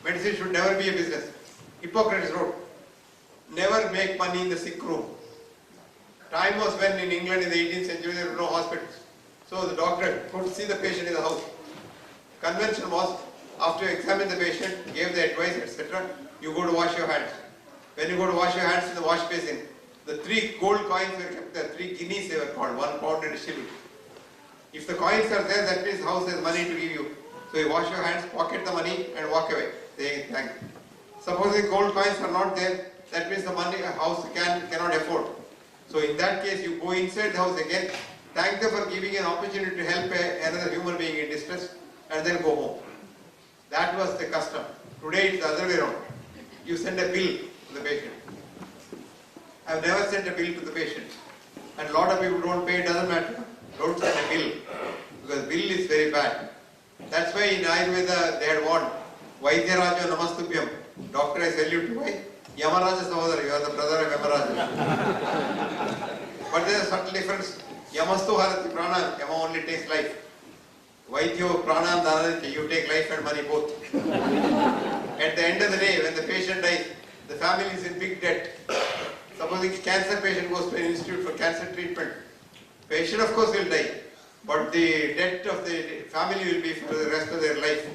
Medicine should never be a business. Hippocrates wrote, never make money in the sick room. Time was when in England in the 18th century there were no hospitals. So the doctor could see the patient in the house. Convention was, after you examine the patient, gave the advice, etc., you go to wash your hands. When you go to wash your hands in the wash basin, the 3 gold coins were kept there, 3 guineas they were called, 1 pound and a shilling. If the coins are there, that means house has money to give you. So you wash your hands, pocket the money and walk away, saying thank you. Suppose the gold coins are not there, that means the money house cannot afford. So in that case, you go inside the house again, thank them for giving an opportunity to help another human being in distress, and then go home. That was the custom. Today it's the other way around. You send a bill to the patient. I've never sent a bill to the patient. And a lot of people don't pay, it doesn't matter. Don't send a bill. Because bill is very bad. That's why in Ayurveda they had warned, Vaidyaraja Namastubhyam. Doctor, I salute you. Why? Yamaraja Sahodara, you are the brother of Yamaraja. But there is a subtle difference. Yamastu Harati Prana, Yama only takes life. Vaidyo Pranam Dhanaditya, you take life and money both. At the end of the day, when the patient dies, the family is in big debt. Supposing a cancer patient goes to an institute for cancer treatment, patient of course will die, but the debt of the family will be for the rest of their life.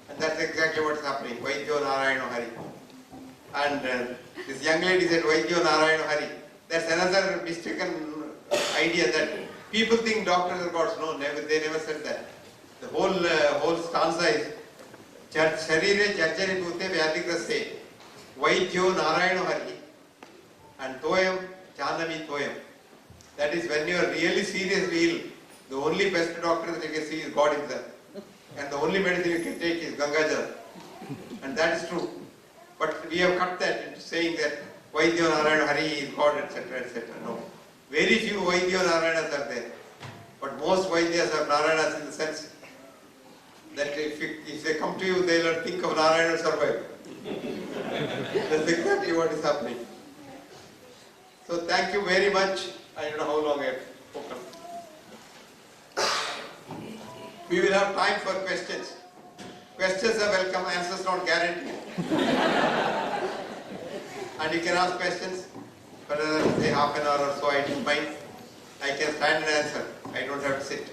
And that's exactly what's happening. Vaidyo Narayana Hari. And this young lady said Vaidyo Narayana Hari. That's another mistaken idea that people think doctors are gods. No, never, they never said that. The whole stanza is Sharire Charchari Bhute Vyadigraste Vaidyo Narayana Hari and Toyam Chanami Toyam. That is when you are really seriously ill, the only best doctor that you can see is God himself. And the only medicine you can take is Gangajal. And that is true. But we have cut that into saying that Vaidyo Narayana Hari is God, etc., etc. No. Very few Vaidyo Narayanas are there. But most Vaidyas are Narayanas in the sense that if they come to you, they will think of Narayana and survive. That's exactly what is happening. So thank you very much. I don't know how long I have spoken. We will have time for questions. Questions are welcome, answers not guaranteed. And you can ask questions, but say half an hour or so, I don't mind. I can stand and answer. I don't have to sit.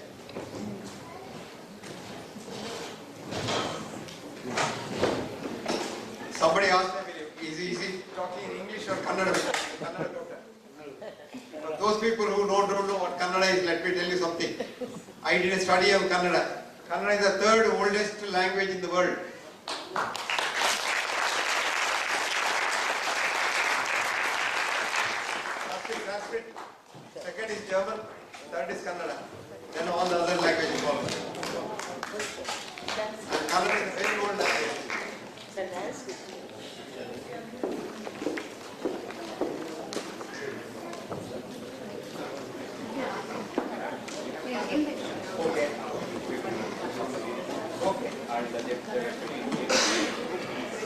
Somebody asked me, is he talking in English or Kannada? Kannada doctor. For those people who don't know what Kannada is, let me tell you something. I did a study of Kannada. Kannada is the third oldest language in the world. First is Sanskrit, second is German, third is Kannada. Then all the other languages follow. And Kannada is a very old language.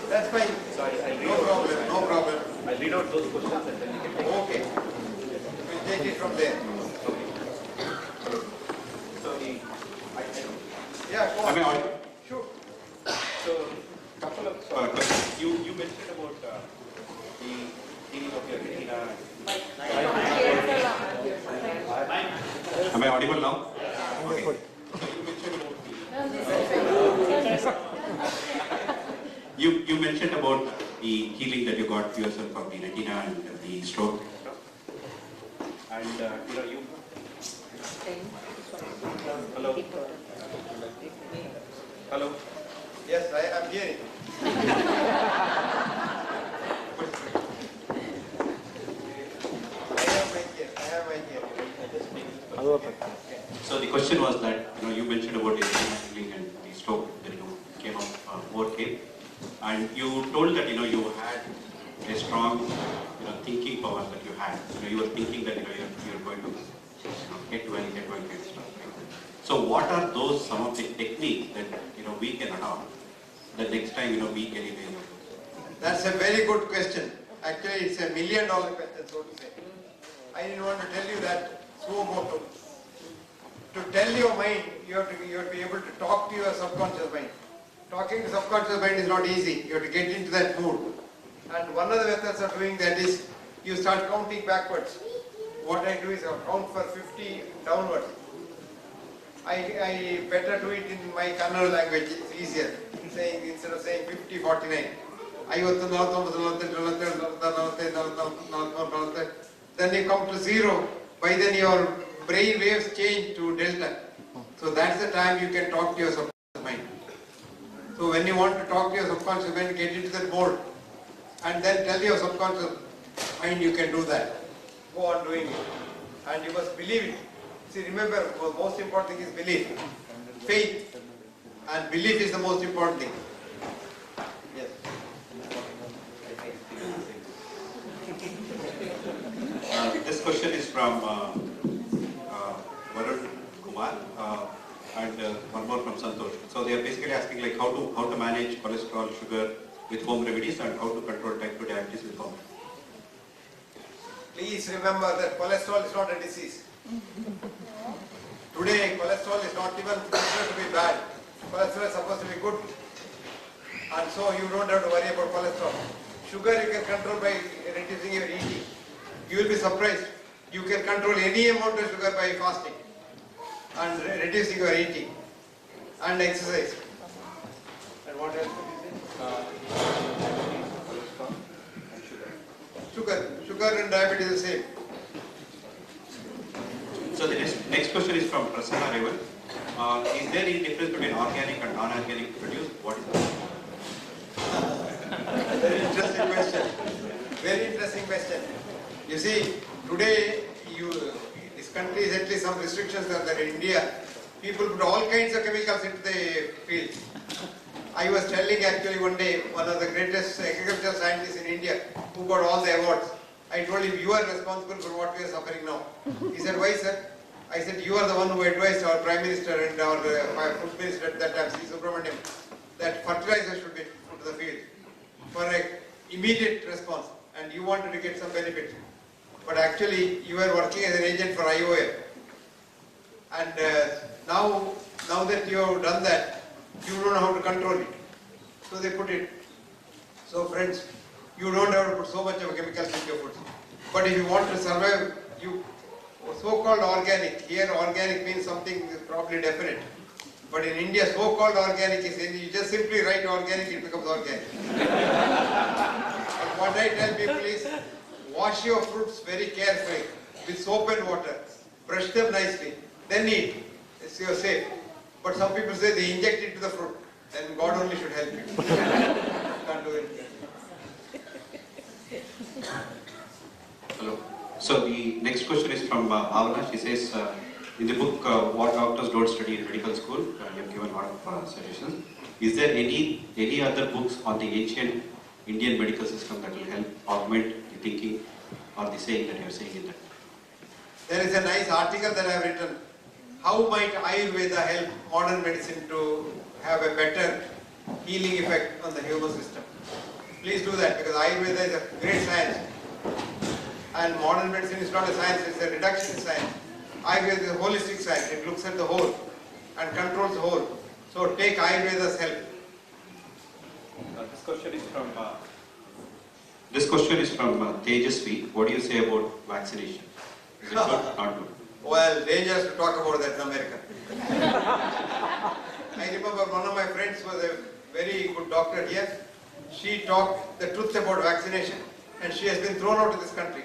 That's fine. Sorry, no problem. I'll read out those questions and then you can take it. Okay. We'll take it from there. So Yeah, go on. Am I on? Sure. So, couple of questions. You mentioned about the healing of your retina. Am I audible now? Okay. So you mentioned about you mentioned about the healing that you got yourself from the retina and the stroke. And you. Hello. Hello. Yes, I am hearing. I have my ear. So the question was that you mentioned about the healing and the stroke that came up overcame, and you told that you had a strong thinking power that you had. You were thinking that you're going to get well, get well, get stuff. So what are those some of the techniques that we can adopt that next time we can evade? That's a very good question. Actually, it's $1 million question, so to say. I didn't want to tell you that suo motu. To tell your mind, you have to be able to talk to your subconscious mind. Talking to subconscious mind is not easy. You have to get into that mood. And one of the methods of doing that is you start counting backwards. What I do is I count for 50 downwards. I better do it in my Kannada language. It's easier. Instead of saying 50, 49. Then you come to 0. By then your brain waves change to delta. So that's the time you can talk to your subconscious mind. So when you want to talk to your subconscious mind, get into that mode. and then tell your subconscious mind you can do that. Go on doing it. And you must believe it. See, remember, the most important thing is belief. Faith and belief is the most important thing. Yes. This question is from Varun Kumar and one more from Santosh. So they are basically asking like how to manage cholesterol, sugar with home remedies and how to control type 2 diabetes with home. Please remember that cholesterol is not a disease. Today, cholesterol is not even considered to be bad. Cholesterol is supposed to be good. And so you don't have to worry about cholesterol. Sugar you can control by reducing your eating. You will be surprised. You can control any amount of sugar by fasting and reducing your eating and exercise. And what else did you say? Sugar and diabetes is the same. So the next question is from Prasanna Revan. Is there any difference between organic and non-organic produce? What is that? Very interesting question. Very interesting question. You see, today, this country is at least some restrictions are there in India. People put all kinds of chemicals into the field. I was telling actually one day, one of the greatest agricultural scientists in India who got all the awards. I told him, you are responsible for what we are suffering now. He said, why sir? I said, you are the one who advised our Prime Minister and our Food Minister at that time, C. Subramaniam, that fertilizer should be put to the field for an immediate response, and you wanted to get some benefit. But actually, you were working as an agent for IOM. And now that you have done that, you don't know how to control it. So they put it. So friends, you don't have to put so much of chemicals in your food. But if you want to survive, you so-called organic. Here organic means something probably definite. But in India, so-called organic is, you just simply write organic, it becomes organic. And what I tell people is, wash your fruits very carefully with soap and water. Brush them nicely. Then eat. You are safe. But some people say they inject it to the fruit. Then God only should help you. Can't do it. Hello. So the next question is from Bhavana. She says, in the book, What Doctors Don't Study in Medical School, you have given a lot of suggestions. Is there any other books on the ancient Indian medical system that will help augment the thinking or the saying that you are saying in that? There is a nice article that I have written. How might Ayurveda help modern medicine to have a better healing effect on the human system? Please do that, because Ayurveda is a great science. And modern medicine is not a science, it's a reductionist science. Ayurveda is a holistic science, it looks at the whole and controls the whole. So take Ayurveda's help. This question is from Tejasvi. What do you say about vaccination? Is it good or not good? Well, dangerous to talk about that in America. I remember one of my friends was a very good doctor here. She talked the truth about vaccination and she has been thrown out of this country.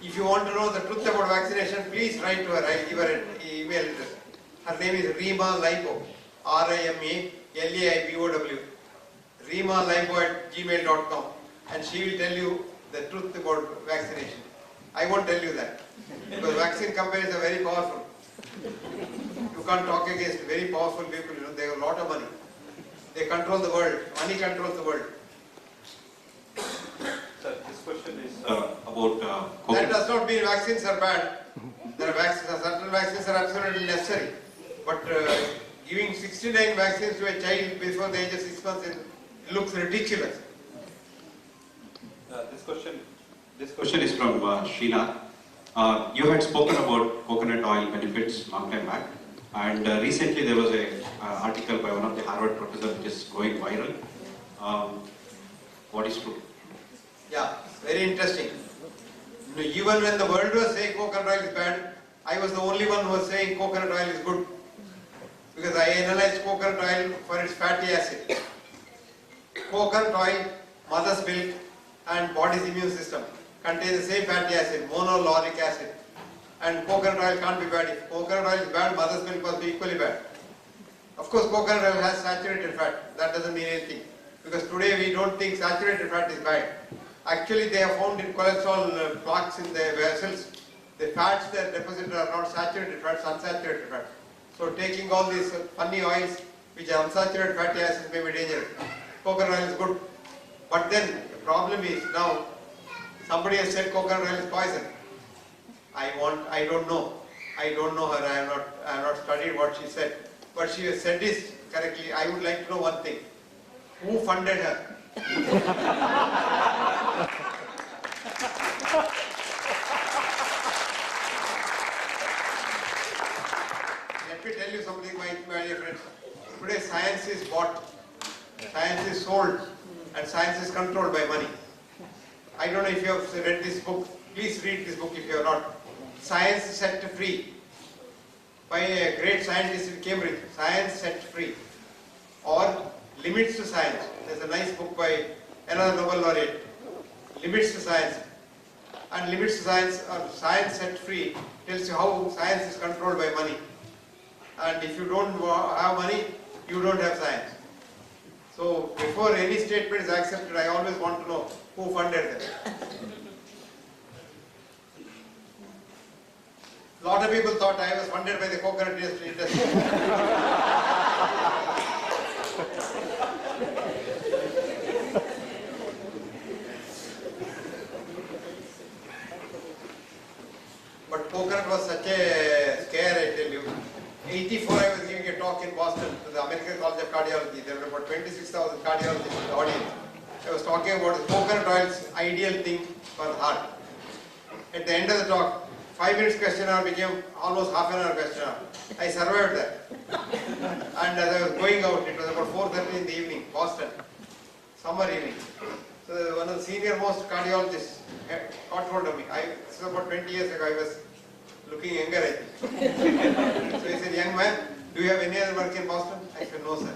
If you want to know the truth about vaccination, please write to her. I give her an email address. Her name is Rima Laibo. RIMALAIBOW. RimaLaibo@gmail.com. And she will tell you the truth about vaccination. I won't tell you that. Because vaccine companies are very powerful. You can't talk against very powerful people, they have a lot of money. They control the world. Money controls the world. Sir, this question is about COVID. That does not mean vaccines are bad. Certain vaccines are absolutely necessary. But giving 69 vaccines to a child before the age of 6 months looks ridiculous. This question is from Srinath. You had spoken about coconut oil benefits long time back, and recently there was an article by one of the Harvard professors which is going viral. What is true? Yeah, very interesting. Even when the world was saying coconut oil is bad, I was the only one who was saying coconut oil is good. Because I analyzed coconut oil for its fatty acid. Coconut oil, mother's milk and body's immune system contain the same fatty acid, monolauric acid. And coconut oil can't be bad. If coconut oil is bad, mother's milk must be equally bad. Of course, coconut oil has saturated fat. That doesn't mean anything. Because today we don't think saturated fat is bad. Actually, they have found in cholesterol plaques in the vessels. The fats that deposited are not saturated fats, unsaturated fat. So taking all these funny oils which are unsaturated fatty acids may be dangerous. Coconut oil is good. But then the problem is now somebody has said coconut oil is poison. I don't know. I don't know her. I have not studied what she said. But she has said this correctly. I would like to know one thing. Who funded her? Let me tell you something, my dear friends. Today science is bought, science is sold, and science is controlled by money. I don't know if you have read this book. Please read this book if you have not. Science Set Free, by a great scientist in Cambridge. Science Set Free, or Limits to Science. There's a nice book by another Nobel laureate. Limits to Science. And Limits to Science, or Science Set Free, tells you how science is controlled by money. And if you don't have money, you don't have science. So before any statement is accepted, I always want to know who funded them. A lot of people thought I was funded by the coconut industry. But coconut was such a scare, I tell you. 84, I was giving a talk in Boston to the American College of Cardiology. There were about 26,000 cardiologists in the audience. I was talking about the coconut oil's ideal thing for the heart. At the end of the talk, 5 minutes question hour became almost half an hour question hour. I survived that. And as I was going out, it was about 4:30 in the evening, Boston, summer evening. So one of the senior most cardiologists got hold of me. This was about 20 years ago. I was looking younger, I think. So he said, "Young man, do you have any other work in Boston?" I said, "No, sir."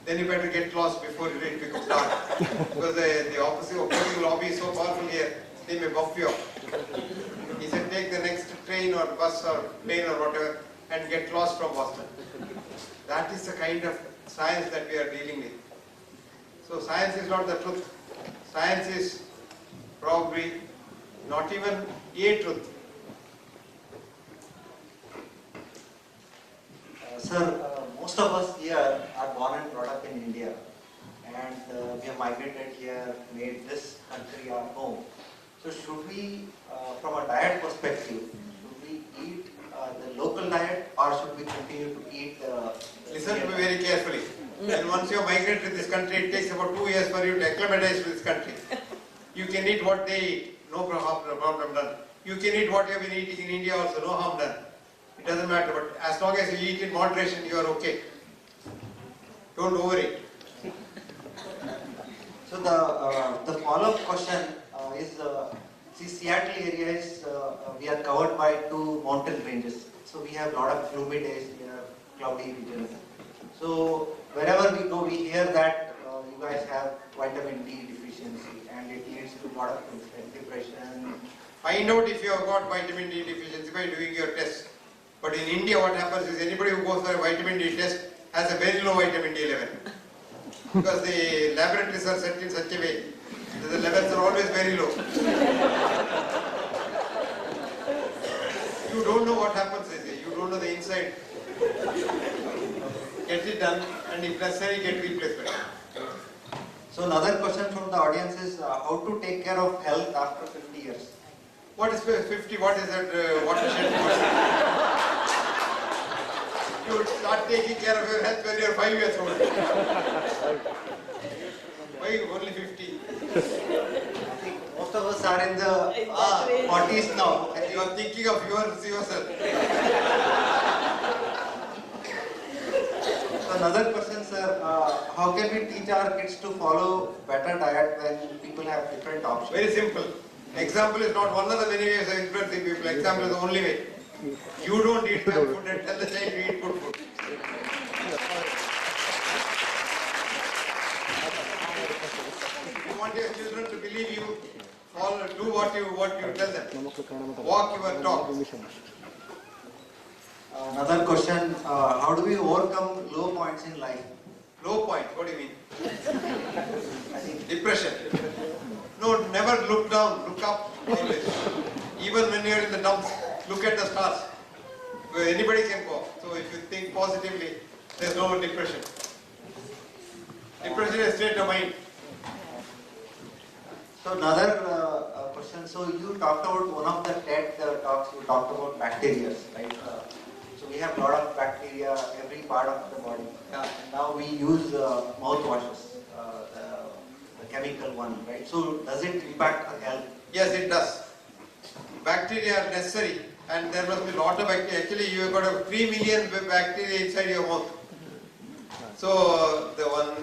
"Then you better get lost before it becomes dark. Because the opposing lobby is so powerful here, they may buff you up." He said, "Take the next train or bus or plane or whatever and get lost from Boston." That is the kind of science that we are dealing with. So science is not the truth. Science is probably not even a truth. Sir, most of us here are born and brought up in India, and we have migrated here, made this country our home. So should we, from a diet perspective, should we eat the local diet, or should we continue to eat Listen to me very carefully. And once you have migrated to this country, it takes about 2 years for you to acclimatize to this country. You can eat what they eat, no problem done. You can eat what you have been eating in India also, no harm done. It doesn't matter, but as long as you eat in moderation, you are okay. Don't overeat. So the follow-up question is, see, Seattle area is, we are covered by 2 mountain ranges. So we have a lot of gloomy days, we have cloudy regions. So wherever we go, we hear that you guys have vitamin D deficiency, and it leads to a lot of depression. Find out if you have got vitamin D deficiency by doing your test. But in India, what happens is anybody who goes for a vitamin D test has a very low vitamin D level. Because the laboratories are set in such a way that the levels are always very low. You don't know what happens, they say. You don't know the inside. Get it done, and if necessary, get replacement. So another question from the audience is how to take care of health after 50 years? What is 50? What is that watershed? You start taking care of your health when you are 5 years old. Why only 50? I think most of us are in the 40s now. You are thinking of yourself. So another question, sir, how can we teach our kids to follow better diet when people have different options? Very simple. Example is not one of the many ways of influencing people. Example is the only way. You don't eat bad food and tell the child to eat good food. If you want your children to believe you, do what you tell them. Walk your talk. Another question, how do we overcome low points in life? Low point, what do you mean? I think Depression. No, never look down, look up always. Even when you're in the dumps, look at the stars. Where anybody can go. So if you think positively, there's no depression. Depression is a state of mind. so. Another question. So you talked about one of the TED talks. You talked about bacteria, right? So we have a lot of bacteria every part of the body. Yeah. And now we use mouthwashes, the chemical one, right? So does it impact our health? Yes, it does. Bacteria are necessary, and there must be a lot of bacteria. Actually, you have got a 3 million bacteria inside your mouth. So the one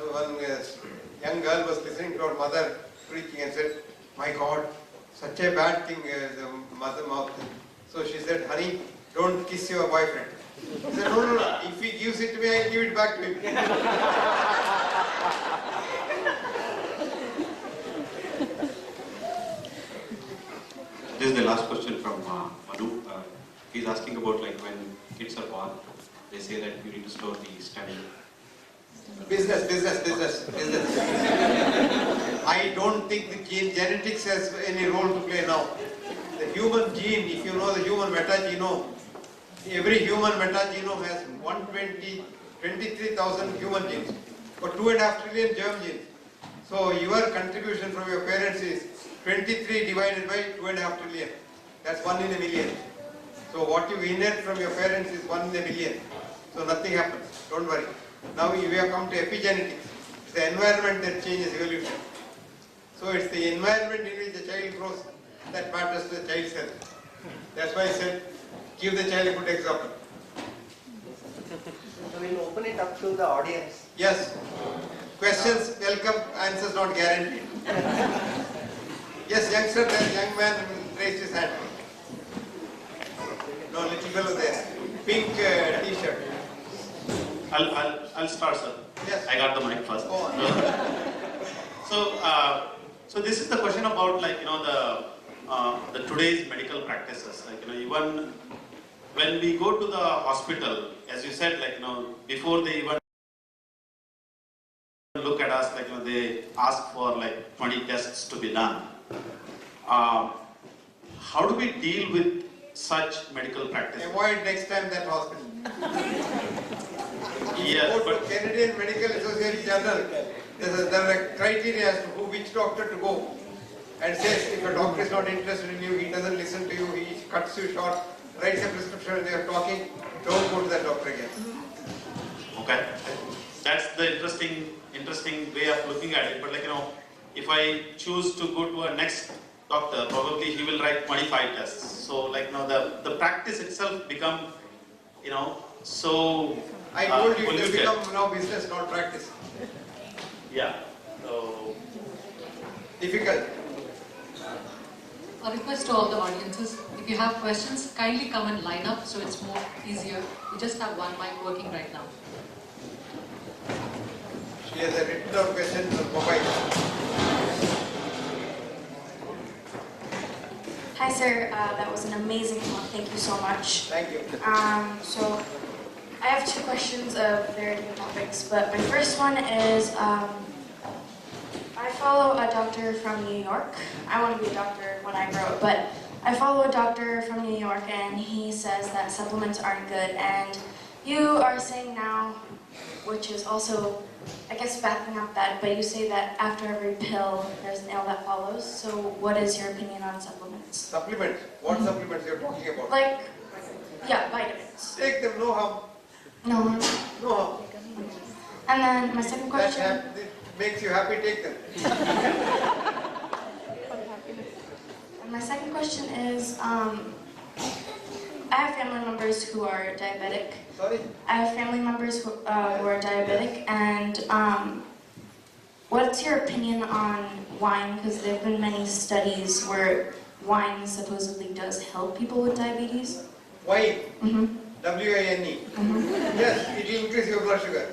young girl was listening to her mother preaching and said, "My God, such a bad thing the mother mouth." So she said, "Honey, don't kiss your boyfriend." He said, "No, no, no. If he gives it to me, I give it back to him." This is the last question from Manu. He's asking about like when kids are born, they say that you need to store the stem. Business. I don't think the genetics has any role to play now. The human gene, if you know the human metagenome, every human metagenome has 23,000 human genes for 2.5 trillion germ genes. So your contribution from your parents is 23 divided by 2.5 trillion. That's 1 in a million. So what you inherit from your parents is 1 in a million. So nothing happens. Don't worry. Now we have come to epigenetics. It's the environment that changes evolution. So it's the environment in which the child grows that matters to the child's health. That's why I said, give the child a good example. So we'll open it up to the audience. Yes. Questions welcome, answers not guaranteed. Yes, youngster, that young man raised his hand. No, little fellow there. Pink t-shirt. I'll start, sir. Yes. I got the mic first. Go on. So this is the question about like the today's medical practices. Like even when we go to the hospital, as you said, like before they even look at us, like they ask for like 20 tests to be done. How do we deal with such medical practices? Avoid next time that hospital. Yes, Go to but Canadian Medical Association Journal. There are criteria as to which doctor to go. And says if a doctor is not interested in you, he doesn't listen to you, he cuts you short, writes a prescription and they are talking, don't go to that doctor again. okay, that's the interesting way of looking at it. But like if I choose to go to a next doctor, probably he will write 25 tests. So like the practice itself become so. I told you it polluted. will become now business, not practice. Yeah. So Difficult. A request to all the audiences, if you have questions, kindly come and line up so it's more easier. We just have one mic working right now. She has a written down question on mobile. Hi sir, that was an amazing talk. Thank you so much. Thank you. So I have two questions of very different topics, but my first one is I follow a doctor from New York. I want to be a doctor when I grow up, but I follow a doctor from New York and he says that supplements aren't good, and you are saying now, which is also, I guess, backing up that, but you say that after every pill there's an ill that follows. So what is your opinion on supplements? Supplements. What supplements you are talking about? Like, yeah, vitamins. Take them, no harm. No. No harm. And then my second question. It makes you happy, take them. And my second question is, I have family members who are diabetic. Sorry? I have family members who are diabetic, and what's your opinion on wine? Because there have been many studies where wine supposedly does help people with diabetes. Wine. Mm-hmm. W-I-N-E. Mm-hmm. Yes, it will increase your blood sugar.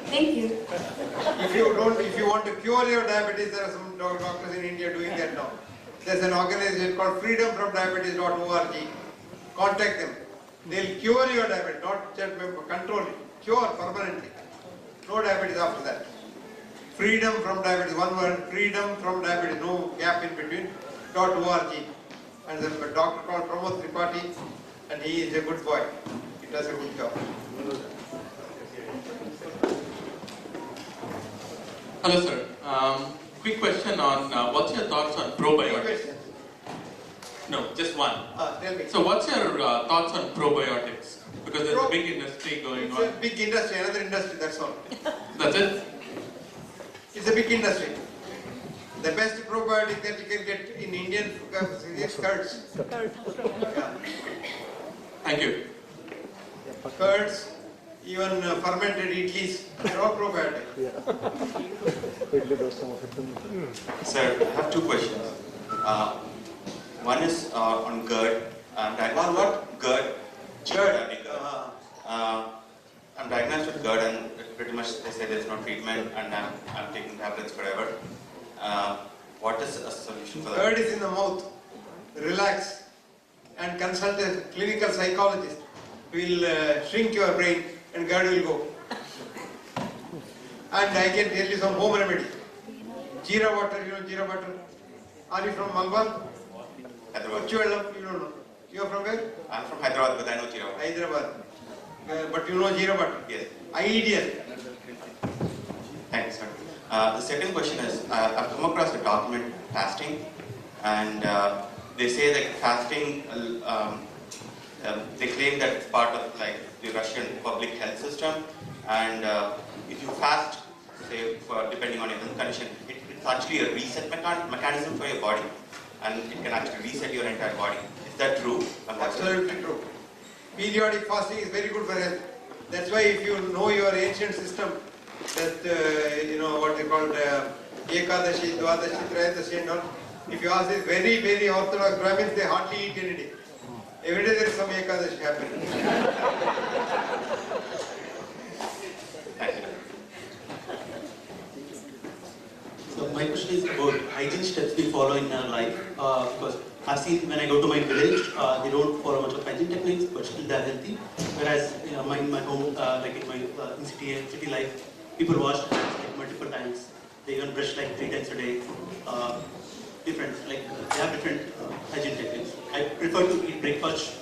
Thank you. If you want to cure your diabetes, there are some doctors in India doing that now. There's an organization called freedomfromdiabetes.org. Contact them. They'll cure your diabetes, not just control it. Cure permanently. No diabetes after that. Freedom from diabetes, one word, freedom from diabetes, no gap in between, .org. And the doctor called Pramod Tripathi, and he is a good boy. He does a good job. Hello, sir. Quick question on what's your thoughts on Three probiotics? questions. No, just one. Tell me. So, what's your thoughts on probiotics? Because there's a big industry going It's a on. big industry, another industry, that's all. That's it? It's a big industry. The best probiotic that you can get in Indian is curds. Yeah. Thank you. Curds, even fermented idlis, they're all probiotic. Sir, I have two questions. One is on GERD. I'm diagnosed On what? with GERD. GERD. I'm diagnosed with GERD, and pretty much they say there's no treatment, and I'm taking tablets forever. What is a solution for that? GERD is in the mouth. Relax and consult a clinical psychologist. We'll shrink your brain and GERD will go. And I can tell you some home remedy. Jeera water, you know jeera water? Are you from Malabar? Hyderabad. Kochuvellam, you don't know. You are from where? I'm from Hyderabad, but I know Jeera. Hyderabad. But you know jeera water? Yes. Ideal. Thank you, sir. The second question is, I've come across a document fasting, and they say that fasting, they claim that it's part of like the Russian public health system, and if you fast, say, depending on your health condition, it's actually a reset mechanism for your body, and it can actually reset your entire body. Is that true? And what's the Absolutely difference? true. Periodic fasting is very good for health. That's why if you know your ancient system, that you know what they call Ekadashi, Dwadashi, Trayadashi and all, if you ask these very, very orthodox Brahmins, they hardly eat any day. Every day there is some Ekadashi happening. Thank you. So my question is about hygiene steps we follow in our life, because I've seen when I go to my village, they don't follow much of hygiene techniques, but still they're healthy. Whereas in my home, like in my in city life, people wash hands like multiple times. They even brush like 3 times a day. Different, like they have different hygiene techniques. I prefer to eat breakfast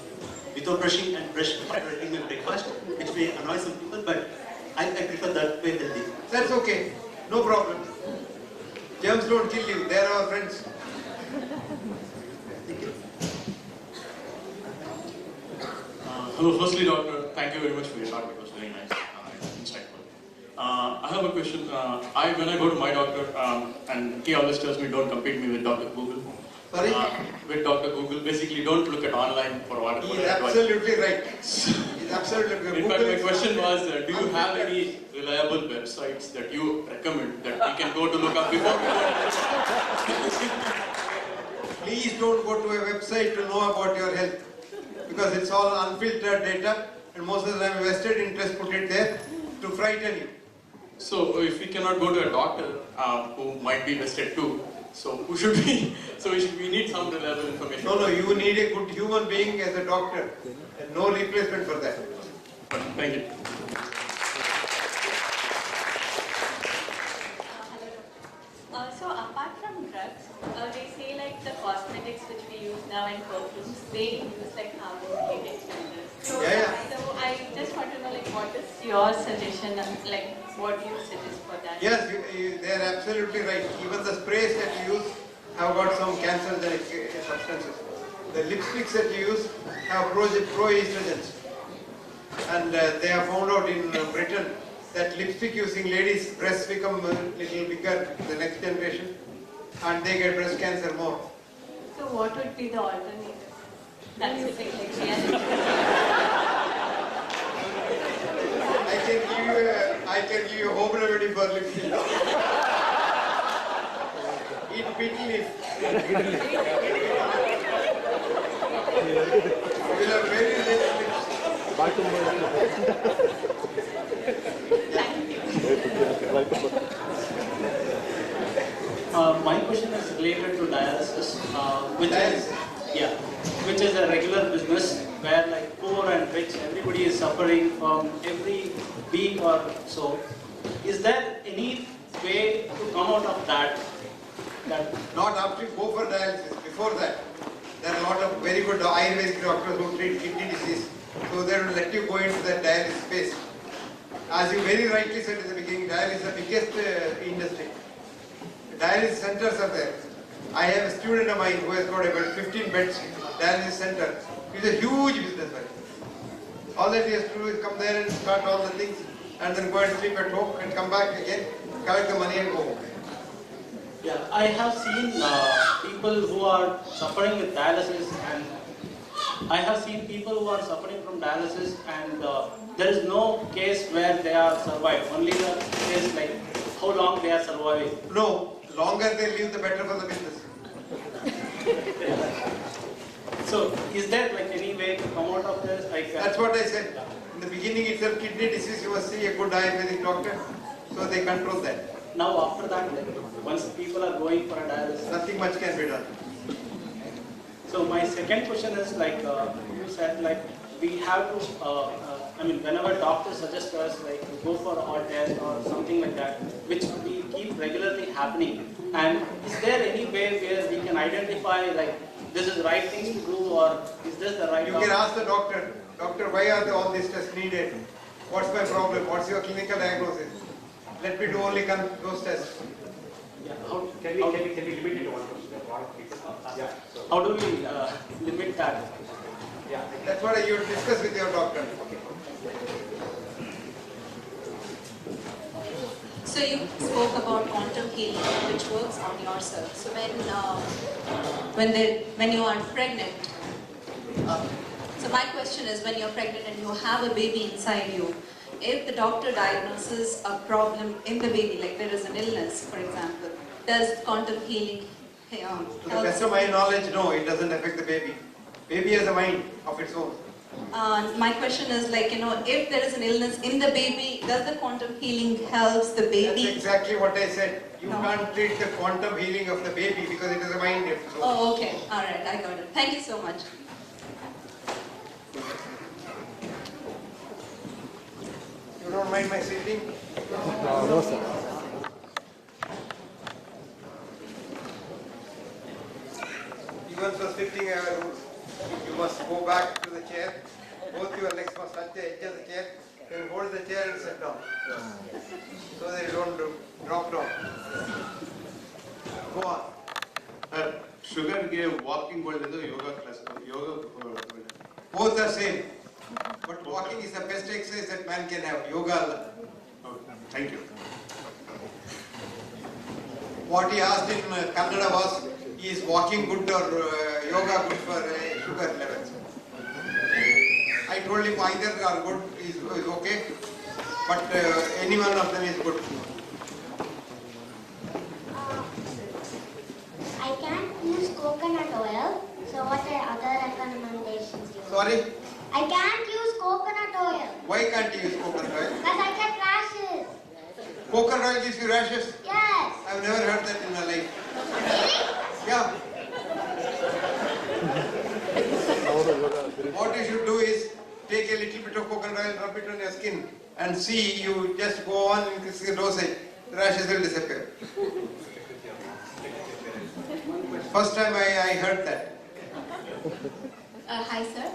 without brushing and brush after eating my breakfast, which may annoy some people, but I prefer that way healthy. That's okay. No problem. Germs don't kill you. They're our friends. Hello, firstly, doctor, thank you very much for your talk. It was very nice, insightful. I have a question. When I go to my doctor, and he always tells me don't compete me with Dr. Google. Sorry? With Dr. Google, basically don't look at online for what He is advice. absolutely right. He is absolutely right. In fact, Google my is question was, do you unfiltered. have any reliable websites that you recommend that we can go to look up before we go? Please don't go to a website to know about your health, because it's all unfiltered data, and most of the time vested interest put it there to frighten you. So if we cannot go to a doctor who might be vested too, so who should we? So we need some reliable information. No, you need a good human being as a doctor, and no replacement for that. Thank you. So apart from drugs, they say like the cosmetics which we use now and perfumes, they use like carbon extenders. So, Yeah. so I just want to know like what is your suggestion and like what do you suggest for that? Yes, they are absolutely right. Even the sprays that you use have got some cancerogenic substances. The lipsticks that you use have pro-estrogens. And they have found out in Britain that lipstick using ladies' breasts become a little bigger, the next generation, and they get breast cancer more. So what would be the alternative? That's the thing, like reality. I can give you a home remedy for lipstick. Eat betel leaf. You will have very rich lips. My question is related to dialysis, which Dialysis? is a regular business where like poor and rich which everybody is suffering from every week or so. Is there any way to come out of that? Not after you go for dialysis, before that. There are a lot of very good Ayurvedic doctors who treat kidney disease. So they will let you go into that dialysis space. As you very rightly said in the beginning, dialysis is the biggest industry. Dialysis centers are there. I have a student of mine who has got about 15 beds dialysis center. It's a huge business. All that he has to do is come there and start all the things and then go and sleep at home and come back again, collect the money and go home. Yeah, I have seen people who are suffering with dialysis, and I have seen people who are suffering from dialysis, and there is no case where they are survived. Only the case like how long they are surviving. No, longer they live, the better for the business. So, is there like any way to come out of this? Like That's what I said. In the beginning itself, kidney disease, you must see a good Ayurvedic doctor, so they control that. now after that, like, once people are going for a dialysis. Nothing much can be done. So my second question is like you said, like we have to. I mean, whenever doctors suggest us like to go for a test or something like that, which we keep regularly happening. And is there any way where we can identify like this is the right thing to do, or is this the right? You can ask the doctor, doctor, why are all these tests needed? What's my problem? What's your clinical diagnosis? Let me do only those tests. Yeah. Can we limit it to one question? Yeah. How do we limit that? Yeah. That's what you discuss with your doctor. So you spoke about quantum healing, which works on yourself. So when you are pregnant, so my question is, when you're pregnant and you have a baby inside you, if the doctor diagnoses a problem in the baby, like there is an illness, for example, does quantum healing help? To the best of my knowledge, no, it doesn't affect the baby. Baby has a mind of its own. My question is like, if there is an illness in the baby, does the quantum healing helps the baby? That's exactly what I said. You can't treat the quantum healing of the baby because it is a mind of its own. Oh, okay. All right, I got it. Thank you so much. You don't mind my sitting? No, sir. Even for sitting, I have a rule. You must go back to the chair. Both your legs must touch the edge of the chair. Then hold the chair and sit down. So that you don't drop down. Go on. Sugar gave walking world in the yoga class. Yoga. Both are same. But walking is the best exercise that man can have. Yoga. Okay. Thank you. What he asked in Kannada was, is walking good or yoga good for sugar levels? I told him either are good, is okay, but any one of them is good. I can't use coconut oil, so what are other recommendations you have? Sorry? I can't use coconut oil Why can't you use coconut oil? because I get rashes. Coconut oil gives you rashes? Yes. I've never heard that in my life. Really? Yeah. What you should do is take a little bit of coconut oil, rub it on your skin, and see, you just go on increasing the dosage, the rashes will disappear. First time I heard that. Hi sir,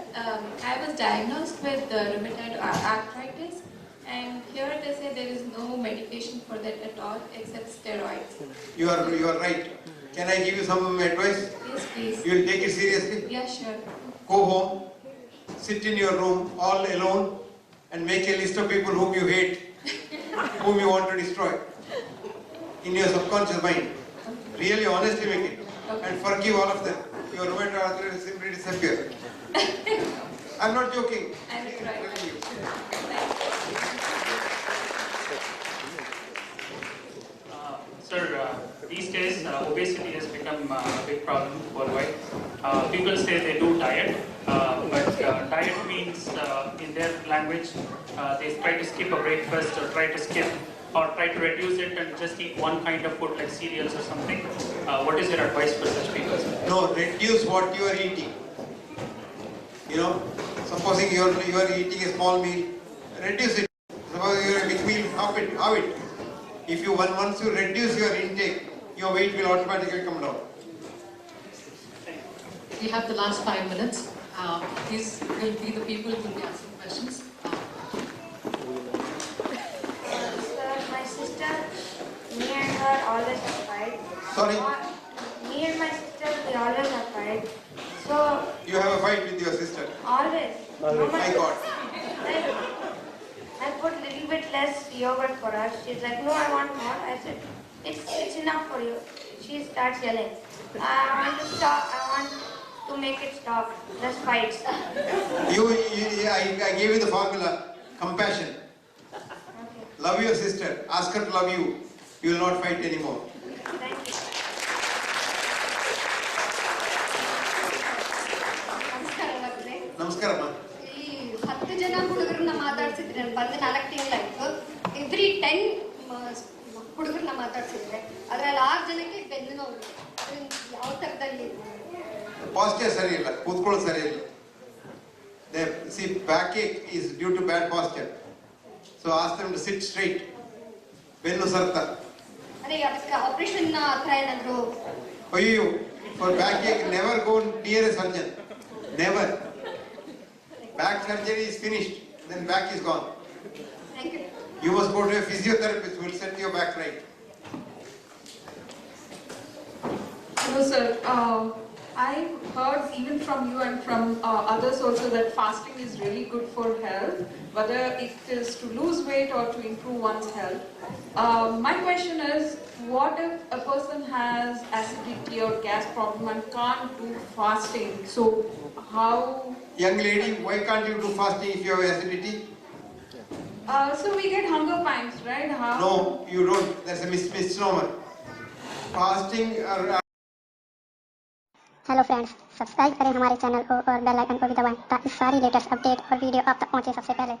I was diagnosed with rheumatoid arthritis, and here they say there is no medication for that at all except steroids. You are right. Can I give you some advice? Yes, please. You will take it seriously? Yeah, sure. Go home, sit in your room all alone, and make a list of people whom you hate, whom you want to destroy in your subconscious mind. Really, honestly make it. And forgive all of them. Your rheumatoid arthritis will simply disappear. I'm not joking. I will try. Telling you. Sir, these days obesity has become a big problem worldwide. People say they do diet, but diet means in their language they try to skip a breakfast or try to skip or try to reduce it and just eat one kind of food like cereals or something. What is your advice for such people? No, reduce what you are eating. Supposing you are eating a small meal, reduce it. Suppose you are a big meal, halve it. If you once you reduce your intake, your weight will automatically come down. We have the last 5 minutes. These will be the people who will be asking questions. Sir, my sister, me and her always have fight. Sorry? Me and my sister, we always have fight. So, You have a fight with your sister. always. No My matter- God. I put little bit less yogurt for her. She's like, no, I want more. I said, it's enough for you. She starts yelling. I want to stop. I want to make it stop. Just fights. I gave you the formula, compassion. Love your sister. Ask her to love you. You will not fight anymore. Thank you. Namaskaram. ಈ 10 ಜನ ಹುಡುಗರನ್ನ ಮಾತಾಡ್ಸಿದ್ರೆ ಬಂದು 4 ತಿಂಗಳಾಯ್ತು. Every 10 ಹುಡುಗರನ್ನ ಮಾತಾಡ್ಸಿದ್ರೆ ಅದ್ರಲ್ಲಿ 6 ಜನಕ್ಕೆ ಬೆನ್ನು ನೋವು. ಯಾವ ತರದಲ್ಲಿ Posture ಸರಿ ಇಲ್ಲ, ಕೂತ್ಕೊಳ್ಳೋದು ಸರಿ ಇಲ್ಲ. See, backache is due to bad posture. So ask them to sit straight. ಬೆನ್ನು ಸರ್ತ. ಅದೇ ಅದಕ್ಕೆ ಆಪರೇಷನ್ ಹತ್ರ ಏನಾದ್ರು ಅಯ್ಯೋ, for backache never go near a surgeon. Never. Back surgery is finished, then back is gone. Thank you. You must go to a physiotherapist who will set your back right. Hello, sir. I've heard even from you and from others also that fasting is really good for health, whether it is to lose weight or to improve one's health. My question is, what if a person has acidity or gas problem and can't do fasting? So how? Young lady, why can't you do fasting if you have acidity? So we get hunger pangs, right? How? No, you don't. That's a misnomer. Fasting hello friends, subscribe करें हमारे channel को और bell icon को भी दबाएं ताकि सारी latest update और वीडियो आप तक पहुंचे सबसे पहले।